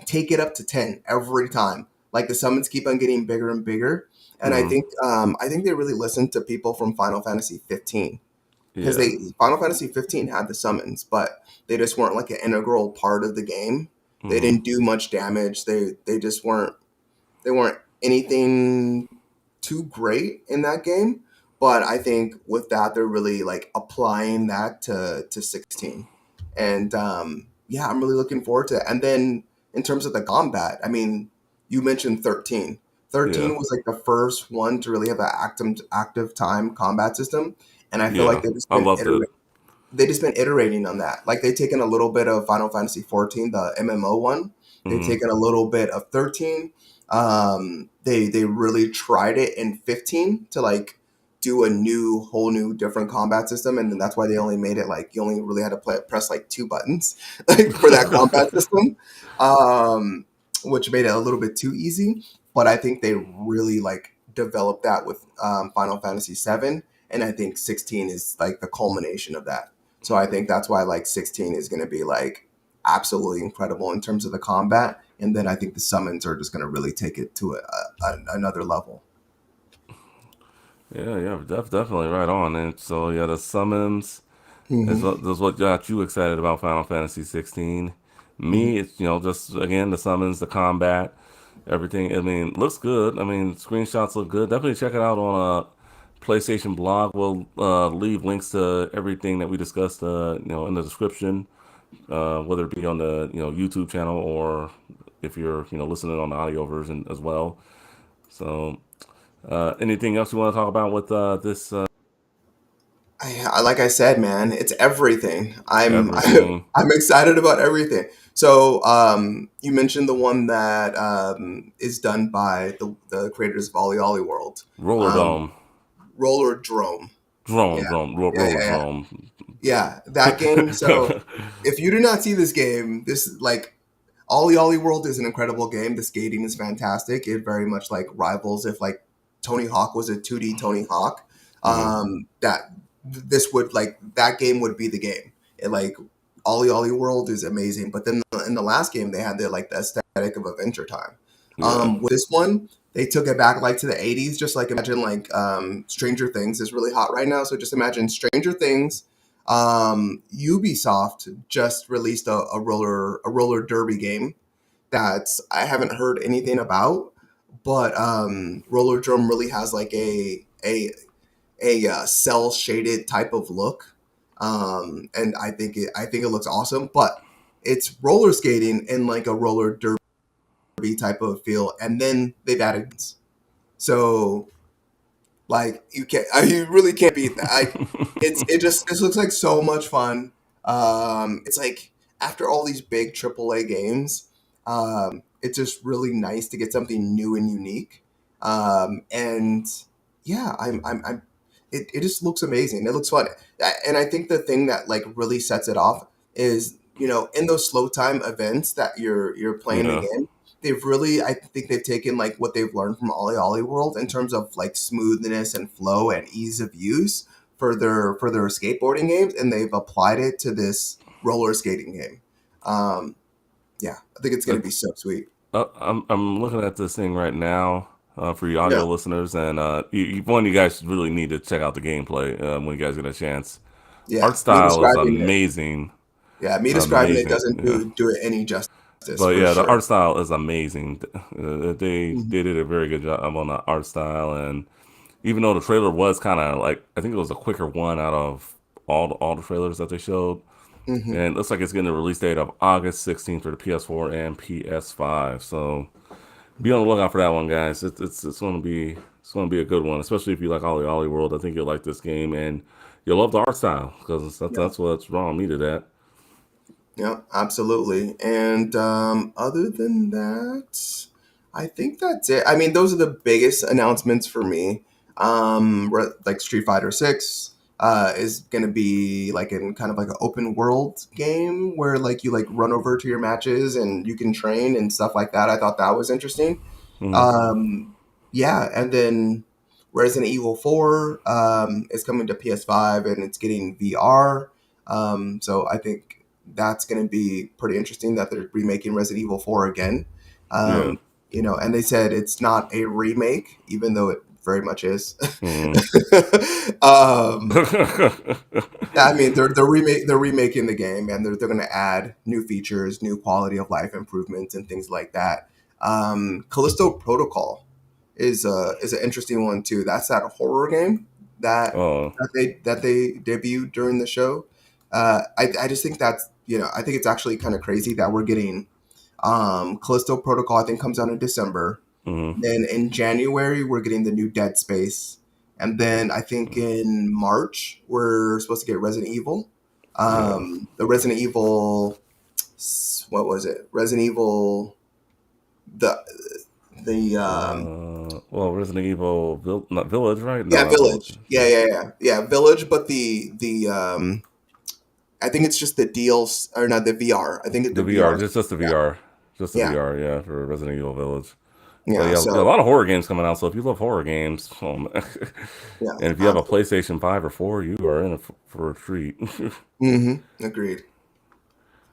take it up to 10 every time. Like the summons keep on getting bigger and bigger, and Hmm. I think they really listened to people from Final Fantasy 15 because Yeah. they Final Fantasy 15 had the summons, but they just weren't like an integral part of the game. They Hmm. didn't do much damage. They just weren't anything too great in that game. But I think with that, they're really like applying that to 16, and yeah, I'm really looking forward to it. And then in terms of the combat, I mean, you mentioned 13. Yeah. 13 was like the first one to really have an active time combat system, and I feel like Yeah. I loved it. they just been iterating on that. Like they've taken a little bit of Final Fantasy 14, the MMO one. They've Hmm. taken a little bit of 13. They really tried it in 15 to like do a whole new different combat system, and then that's why they only made it like you only really had to press like two buttons like for that combat system, um, which made it a little bit too easy. But I think they really like developed that with Final Fantasy 7, and I think 16 is like the culmination of that. So I think that's why like 16 is going to be like absolutely incredible in terms of the combat, and then I think the summons are just going to really take it to another level. Yeah, definitely right on. And so yeah, the summons Hmm. is what got you excited about Final Fantasy 16. Hmm. Me, it's just again the summons, the combat, everything. I mean, looks good. I mean, screenshots look good. Definitely check it out on a PlayStation blog. We'll leave links to everything that we discussed, in the description, whether it be on the YouTube channel or if you're listening on the audio version as well. So, anything else you want to talk about with this Like I said, man, it's everything. I'm everything I'm excited about everything. So, you mentioned the one that is done by the creators of Ollie Ollie World, roller um, dome, Roller Drome. Yeah, yeah, roller yeah, yeah. drone? Yeah, that game. So, if you do not see this game, Ollie Ollie World is an incredible game. The skating is fantastic. It very much like rivals if like Tony Hawk was a 2D Tony Hawk. Hmm. That this would like that game would be the game. It like Ollie Ollie World is amazing, but then in the last game they had the aesthetic of Adventure Time. Yeah. With this one, they took it back like to the 80s. Just like imagine like Stranger Things is really hot right now, so just imagine Stranger Things. Ubisoft just released a roller derby game that I haven't heard anything about, but Roller Drum really has like a cell shaded type of look, and I think it looks awesome. But it's roller skating in like a roller derby type of feel, and then they've added so like you really can't beat that. Like it just looks like so much fun. It's like after all these big AAA games, it's just really nice to get something new and unique. And yeah, I'm it just looks amazing. It looks fun, and I think the thing that like really sets it off is in those slow time events that you're playing the Yeah. game, they've really I think they've taken like what they've learned from Ollie Ollie World in terms of like smoothness and flow and ease of use for their skateboarding games, and they've applied it to this roller skating game. Um, yeah, I think it's gonna be so sweet. I'm looking at this thing right now for you Yeah, audio listeners, and one of you guys really need to check out the gameplay when you guys get a chance. yeah. Art Me style is describing it, amazing, yeah, me describing it amazing. doesn't Yeah. do it any justice But for yeah, the sure. art style is amazing. They Mhm. did a very good job on the art style, and even though the trailer was kind of like I think it was a quicker one out of all the trailers that they showed, and Mhm. it looks like it's getting a release date of August 16th for the PS4 and PS5. So be on the lookout for that one, guys. It's gonna be a good one, especially if you like Ollie Ollie World. I think you'll like this game, and you'll love the art style because Yeah. that's what's drawing me to that. Yeah, absolutely. And other than that, I think that's it. I mean, those are the biggest announcements for me. Like Street Fighter Six is gonna be like in kind of like an open world game where like you like run over to your matches and you can train and stuff like that. I thought that was interesting. Hmm. Um, yeah, and then Resident Evil 4 is coming to PS5 and it's getting VR. So I think that's going to be pretty interesting that they're remaking Resident Evil 4 again. Yeah. Um, and they said it's not a remake, even though it very much is. Hmm. um, yeah, I mean they're remaking the game and they're going to add new features, new quality of life improvements, and things like that. Callisto Protocol is an interesting one too. That's that horror game that Oh, that they debuted during the show. I just think that's I think it's actually kind of crazy that we're getting Callisto Protocol. I think comes out in December. hmm, Then in January we're getting the new Dead Space, and then I think in March we're supposed to get Resident Evil. yeah. The Resident Evil, what was it? Resident Evil the the Well, Resident Evil, not Village, right? No, Yeah, not Village. Village. Yeah, Village. But the I think it's just the deals or not the VR. I think it's The the VR, VR. just the Yeah, VR, just the yeah, VR, yeah, for Resident Evil Village. But yeah. yeah, a So lot of horror games coming out. So if you love horror games, yeah, and if you have a absolutely. PlayStation 5 or 4, you are in for a treat. Mm-hmm. Agreed.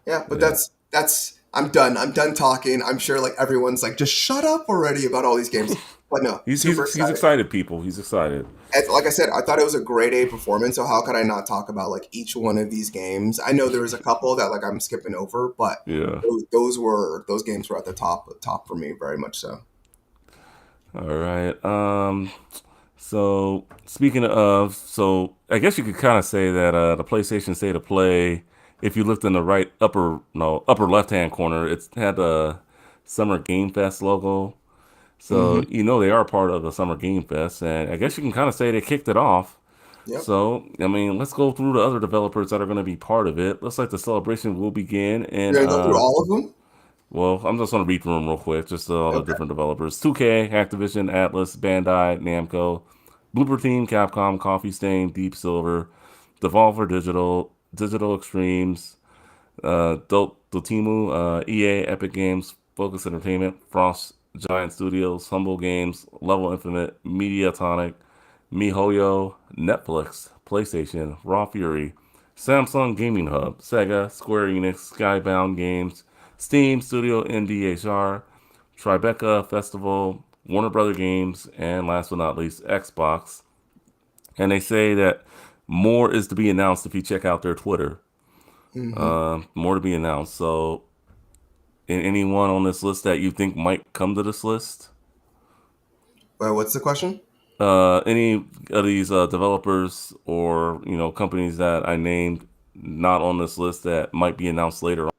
Yeah, but Yeah. that's I'm done. I'm done talking. I'm sure like everyone's like, just shut up already about all these games. But no, He's super he's he's excited. excited, people. He's excited. And like I said, I thought it was a grade A performance. So how could I not talk about like each one of these games? I know there was a couple that like I'm skipping over, but Yeah. those games were at the top for me, very much so. All right. So speaking of, so I guess you could kind of say that the PlayStation State of Play, if you looked in the right upper, no, upper left hand corner, it's had the Summer Game Fest logo. So Hmm. they are part of the Summer Game Fest, and I guess you can kind of say they kicked it off. Yep. So I mean, let's go through the other developers that are going to be part of it. Looks like the celebration will begin in You're gonna go through all of them. well, I'm just going to read through them real quick, just all the Okay. different developers: 2K, Activision, Atlas, Bandai, Namco, Blooper Team, Capcom, Coffee Stain, Deep Silver, Devolver Digital, Digital Extremes, Dotemu, EA, Epic Games, Focus Entertainment, Frost Giant Studios, Humble Games, Level Infinite, Mediatonic, MiHoYo, Netflix, PlayStation, Raw Fury, Samsung Gaming Hub, Sega, Square Enix, Skybound Games, Steam, Studio NDHR, Tribeca Festival, Warner Brother Games, and last but not least, Xbox. And they say that more is to be announced if you check out their Twitter. Hmm. More to be announced. So, anyone on this list that you think might come to this list? Well, what's the question? Any of these developers or companies that I named not on this list that might be announced later on?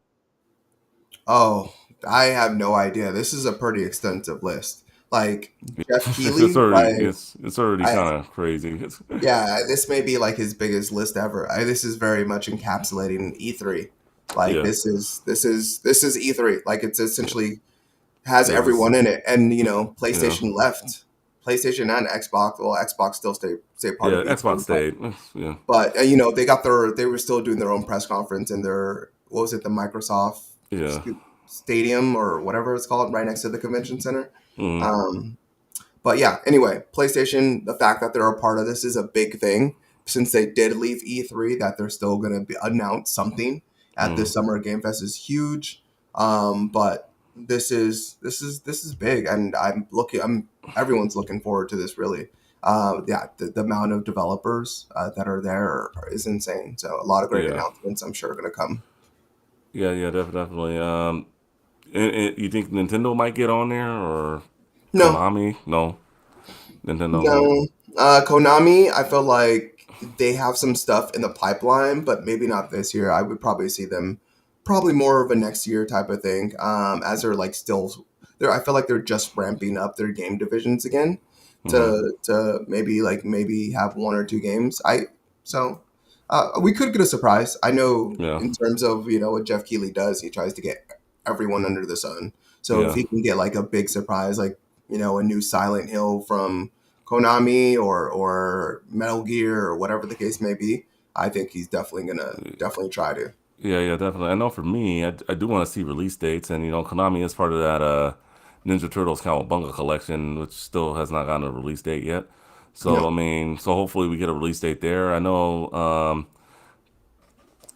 Oh, I have no idea. This is a pretty extensive list. Like Jeff it's Keighley, already like it's already I kind of crazy. yeah, this may be like his biggest list ever. This is very much encapsulating E3. Like Yeah, this is E3. Like it's essentially has yeah, this, everyone in it, and yeah, PlayStation left. PlayStation and Xbox. Well, Xbox still stay part of yeah. Xbox E3, stayed. Yeah, but they were still doing their own press conference in their what was it, the Microsoft yeah. Stadium or whatever it's called, right next to the convention center. Mm, Um, but yeah, anyway, PlayStation, the fact that they're a part of this is a big thing. Since they did leave E3, that they're still going to be announce something at mm, this Summer Game Fest is huge. But this is big, and everyone's looking forward to this. Really, yeah, the amount of developers that are there is insane. So a lot of great yeah, announcements, I'm sure, are going to come. yeah, yeah. Definitely. You think Nintendo might get on there or No, Konami? No, Nintendo. No. no. Konami, I feel like they have some stuff in the pipeline, but maybe not this year. I would probably see them probably more of a next year type of thing. As they're like still, I feel like they're just ramping up their game divisions again Hmm. to maybe have one or two games. So we could get a surprise. I know Yeah, in terms of what Jeff Keighley does, he tries to get everyone under the sun. So if yeah. he can get like a big surprise, like a new Silent Hill from Konami or Metal Gear or whatever the case may be, I think he's definitely try to. Yeah, yeah, definitely. I know for me, I do want to see release dates, and Konami is part of that Ninja Turtles Cowabunga collection, which still has not gotten a release date yet. So I No. mean, so hopefully we get a release date there. I know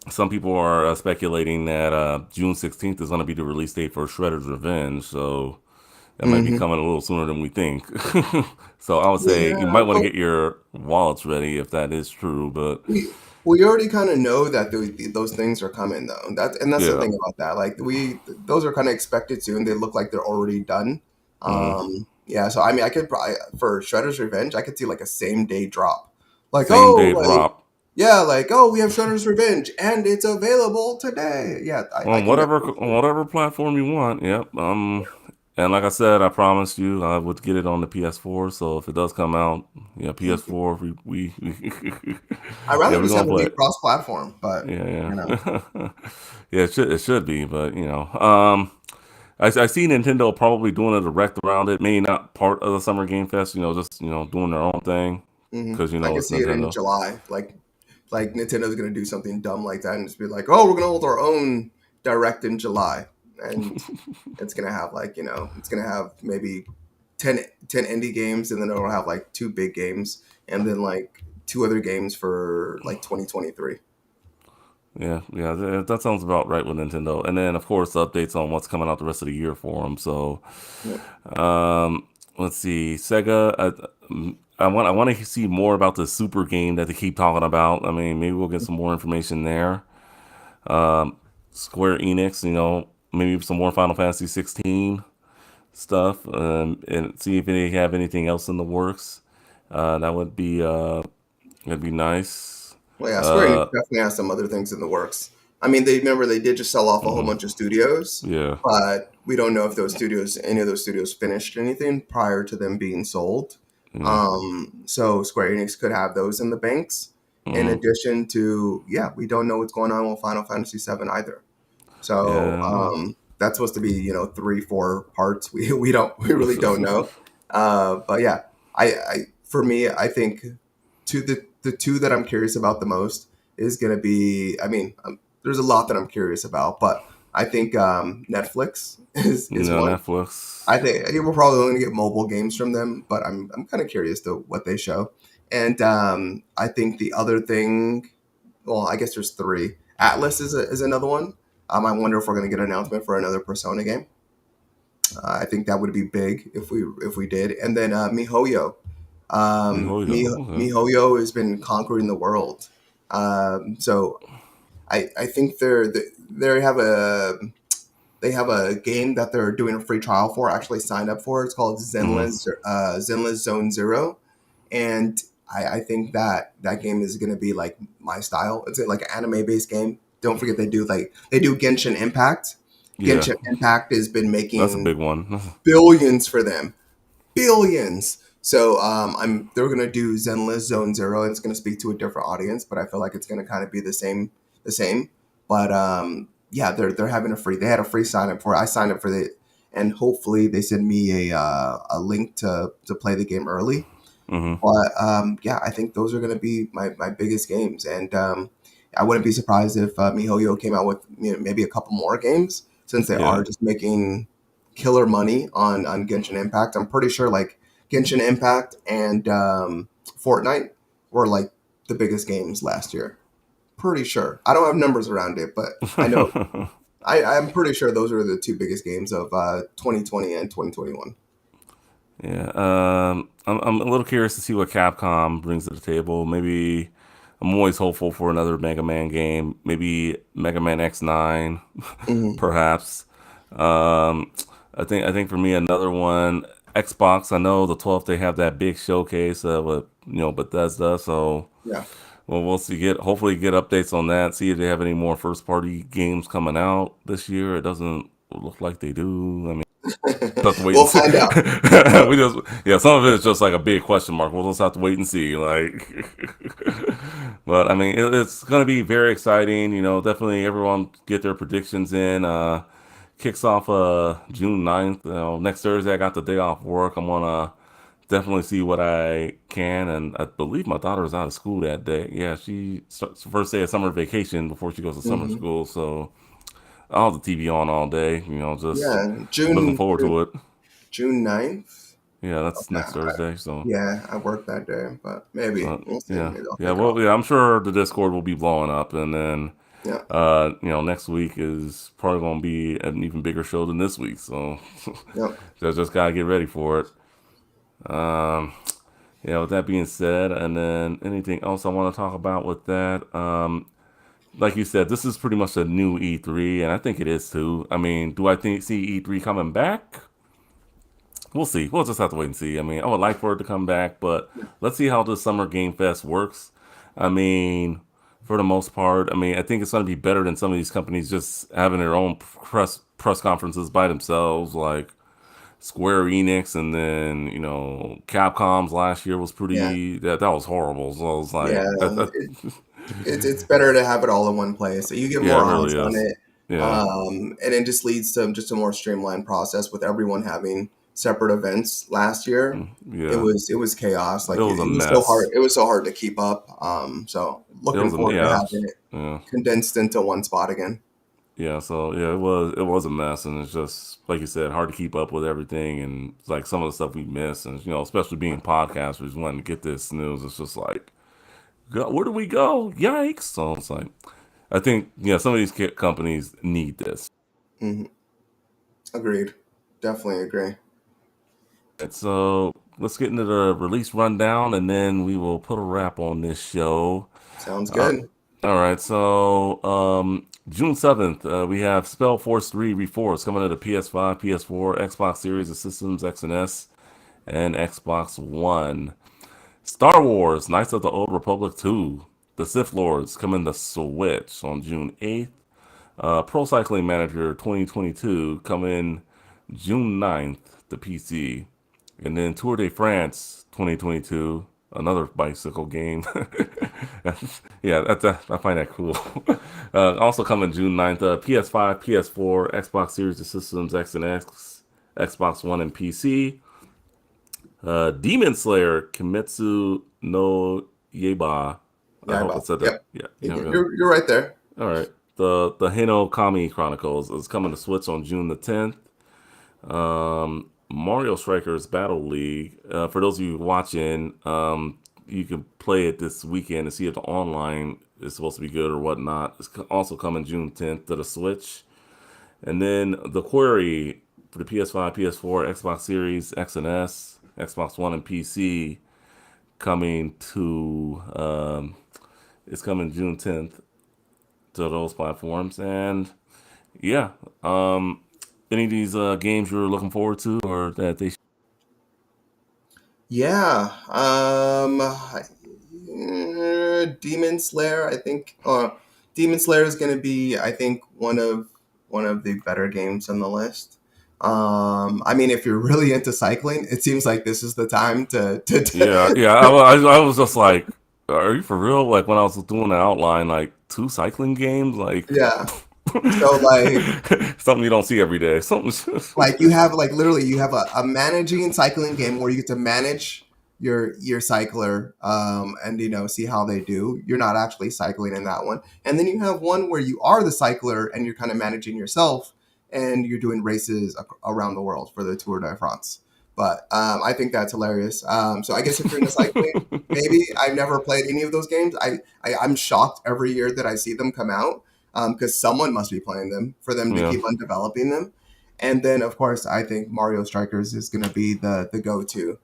some people are speculating that June 16th is going to be the release date for Shredder's Revenge, so that might be Hmm. coming a little sooner than we think. So I would say you Yeah, might want to but get your wallets ready if that is true. But we already kind of know that those things are coming though. That's the yeah, thing about that. Like those are kind of expected to, and they look like they're already done. mm, Yeah. So I mean, I could probably for Shredder's Revenge, I could see like a same day drop. Like same day like drop. yeah, like we have Shredder's Revenge and it's available today. Yeah, I can definitely see On it. whatever platform you want. Yep. And like I said, I promised you I would get it on the PS4. So if it does come out, yeah, Thank you. PS4, I'd yeah, rather we're just gonna have it play be it. cross-platform, but Yeah, you know, yeah, yeah. It should be, but I see Nintendo probably doing a direct around it. Maybe not part of the Summer Game Fest. Just doing their own thing because I could it's see it in Nintendo. July. Like Nintendo's gonna do something dumb like that and just be like, "Oh, we're gonna hold our own direct in July," and it's gonna have it's gonna have maybe 10 indie games, and then it'll have like two big games, and then like two other games for like 2023. Yeah, that sounds about right with Nintendo. And then, of course, updates on what's coming out the rest of the year for them. So, Yep. um, let's see, Sega. I want to see more about the Super game that they keep talking about. I mean, maybe we'll get some more information there. Um, Square Enix, maybe some more Final Fantasy 16 stuff, and see if they have anything else in the works. That would be that'd be nice. Well, yeah, Square Enix Uh, definitely has some other things in the works. I mean, they did just sell off a whole mhm, bunch of studios, yeah, but we don't know if any of those studios finished anything prior to them being sold. yeah, So Square Enix could have those in the banks. In mm, addition to, yeah, we don't know what's going on with Final Fantasy VII either. So yeah, that's supposed to be, 3, 4 parts. We really don't know. But yeah, I for me, I think the two that I'm curious about the most is going to be. I mean, there's a lot that I'm curious about, but I think Netflix is one. Netflix. I think we're probably going to get mobile games from them, but I'm kind of curious to what they show. And I think the other thing, well, I guess there's three. Atlas is another one. I wonder if we're going to get an announcement for another Persona game. I think that would be big if we did. And then MiHoYo. MiHoYo. Okay. MiHoYo has been conquering the world. So I think they have a game that they're doing a free trial for. I actually signed up for. It's called Hmm. Zenless Zone Zero, and I think that game is going to be like my style. It's like an anime based game. Don't forget they do Genshin Impact. Yeah, Genshin Impact has been that's a making big one. billions for them, billions. So they're gonna do Zenless Zone Zero. And it's gonna speak to a different audience, but I feel like it's gonna kind of be the same. But yeah, they're having they had a free sign up for it. I signed up for it, and hopefully they send me a link to play the game early. Hmm. But yeah, I think those are gonna be my biggest games, and I wouldn't be surprised if MiHoYo came out with maybe a couple more games since they Yeah. are just making killer money on Genshin Impact. I'm pretty sure like Genshin Impact and Fortnite were like the biggest games last year. Pretty sure. I don't have numbers around it, but I know I'm pretty sure those are the two biggest games of 2020 and 2021. Yeah. I'm a little curious to see what Capcom brings to the table. Maybe I'm always hopeful for another Mega Man game. Maybe Mega Man X9, Hmm. perhaps. Um, I think for me another one. Xbox. I know the 12th they have that big showcase with Bethesda. So Yeah. well, we'll see. Hopefully get updates on that. See if they have any more first party games coming out this year. It doesn't look like they do. I mean, we'll have to wait and We'll see. find out. Yep. we just yeah, some of it is just like a big question mark. We'll just have to wait and see. Like, but I mean, it's gonna be very exciting. Definitely everyone get their predictions in. Kicks off June 9th. Next Thursday I got the day off work. I'm gonna definitely see what I can, and I believe my daughter is out of school that day. Yeah, she starts first day of summer vacation before she goes to summer Hmm. school, so I'll have the TV on all day. Just Yeah, looking forward to it. June 9th. Yeah, that's Okay. next Thursday. So, Yeah, I work that day, but maybe we'll see. yeah, Maybe I'll yeah. take Well, off. yeah, I'm sure the Discord will be blowing up, and then Yeah. next week is probably going to be an even bigger show than this week. So, Yep. just gotta get ready for it. Um, yeah. With that being said, and then anything else I want to talk about with that? Like you said, this is pretty much a new E3, and I think it is too. I mean, do I think see E3 coming back? We'll see. We'll just have to wait and see. I mean, I would like for it to come back, but let's see how this Summer Game Fest works. I mean, for the most part, I mean, I think it's going to be better than some of these companies just having their own press conferences by themselves, like Square Enix, and then Capcom's last year was Yeah. pretty that was horrible. So I was Yeah. like, It's better to have it all in one place. So you get yeah, more it eyes really on is. it, Yeah, and it just leads to just a more streamlined process with everyone having separate events. Last year, yeah, it was chaos. it Like was a it was so hard. mess. It was so hard to keep up. So It looking was a forward to yeah, having it yeah. condensed into one spot again. Yeah, so yeah, it was a mess, and it's just like you said, hard to keep up with everything, and like some of the stuff we miss, and especially being podcasters, wanting to get this news, it's just like, where do we go? Yikes! So it's like, I think some of these companies need this. Hmm. Agreed. Definitely agree. And so let's get into the release rundown, and then we will put a wrap on this show. Sounds Uh, good. all right, so June 7th, we have Spell Force 3 Reforged coming to the PS5, PS4, Xbox Series of Systems, X and S, and Xbox One. Star Wars Knights of the Old Republic 2, The Sith Lords coming to Switch on June 8th. Pro Cycling Manager 2022 coming June 9th to PC. And then Tour de France 2022, another bicycle game. Yeah, I find that cool. Also coming June 9th, PS5, PS4, Xbox Series of Systems, X and X, Xbox One, and PC. Demon Slayer Kimetsu no Yaiba. I Yeah, hope I Bob. said that. Yep. Yeah, You're right there. all right. The Hino Kami Chronicles is coming to Switch on June the 10th. Mario Strikers Battle League. For those of you watching, you can play it this weekend to see if the online is supposed to be good or whatnot. It's also coming June 10th to the Switch. And then The Quarry for the PS5, PS4, Xbox Series, X and S, Xbox One, and PC coming to it's coming June 10th to those platforms. And yeah, any of these games you're looking forward to or that they Yeah. Demon Slayer. I think. Demon Slayer is going to be, I think, one of the better games on the list. I mean, if you're really into cycling, it seems like this is the time Yeah, to yeah. I was just like, are you for real? Like when I was doing the outline, like two cycling games, like yeah. So something you don't see every day. Something. you have like literally you have a managing cycling game where you get to manage your cycler, and see how they do. You're not actually cycling in that one, and then you have one where you are the cycler and you're kind of managing yourself, and you're doing races around the world for the Tour de France. But I think that's hilarious. So I guess if you're into cycling, maybe I've never played any of those games. I'm shocked every year that I see them come out, because someone must be playing them for them to Yeah, keep on developing them. And then, of course, I think Mario Strikers is going to be the go to,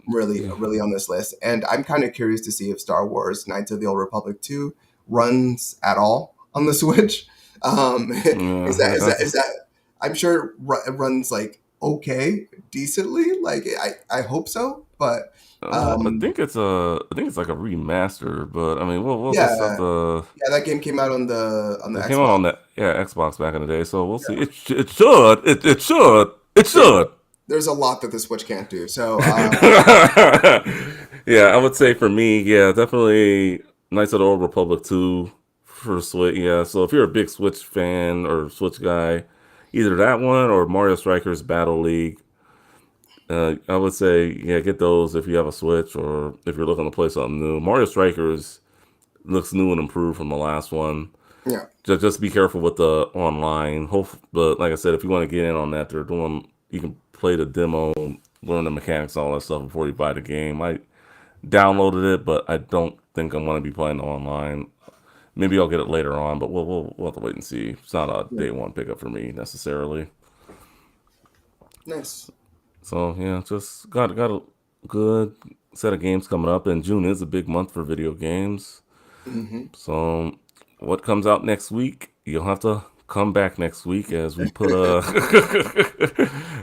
really on this list. And I'm kind of curious to see if Star Wars Knights of the Old Republic 2 runs at all on the Switch. yeah. Is that? I'm sure it runs like okay, decently. Like I hope so, but um, I think it's like a remaster, but I mean, we'll just have yeah, to. yeah, that game came out on the It came out Xbox. on the Xbox back in the day, so we'll see. Yeah. It There's should. there's a lot that the Switch can't do. So Yeah, I would say for me, yeah, definitely Knights of the Old Republic 2 for Switch. Yeah, so if you're a big Switch fan or Switch guy, either that one or Mario Strikers Battle League. I would say, yeah, get those if you have a Switch or if you're looking to play something new. Mario Strikers looks new and improved from the last one. yeah, Just be careful with the online. But like I said, if you want to get in on that, they're doing. You can play the demo, learn the mechanics, all that stuff before you buy the game. I downloaded it, but I don't think I'm going to be playing online. Maybe I'll get it later on, but we'll have to wait and see. It's not a yeah. day one pickup for me necessarily. Nice. So yeah, just got a good set of games coming up, and June is a big month for video games. Hmm. So what comes out next week? You'll have to come back next week as we put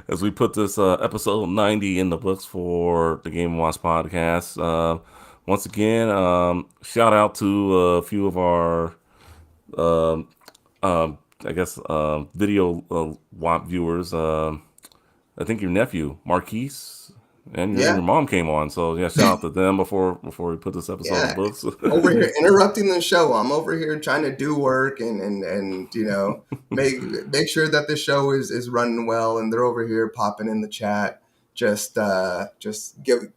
as we put this episode 90 in the books for the Game Watch podcast. Once again, shout out to a few of our I guess video viewers. I think your nephew Marquise and your Yeah, mom came on. So yeah, shout out to them before we put this episode in the yeah. books. Over here interrupting the show. I'm over here trying to do work and make sure that the show is running well, and they're over here popping in the chat, just giving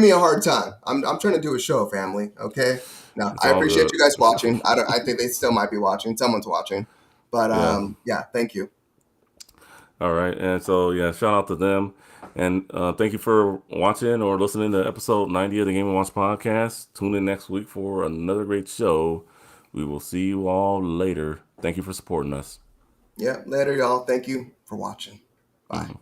me a hard time. I'm trying to do a show, family. Okay. No, It's I all appreciate good. you guys watching. I think they still might be watching. Someone's watching, but Yeah. yeah. Thank you. All right. And so yeah, shout out to them. And thank you for watching or listening to episode 90 of the Game and Watch podcast. Tune in next week for another great show We will see you all later. Thank you for supporting us. Yeah, later, y'all. Thank you for watching. Bye. Mhm.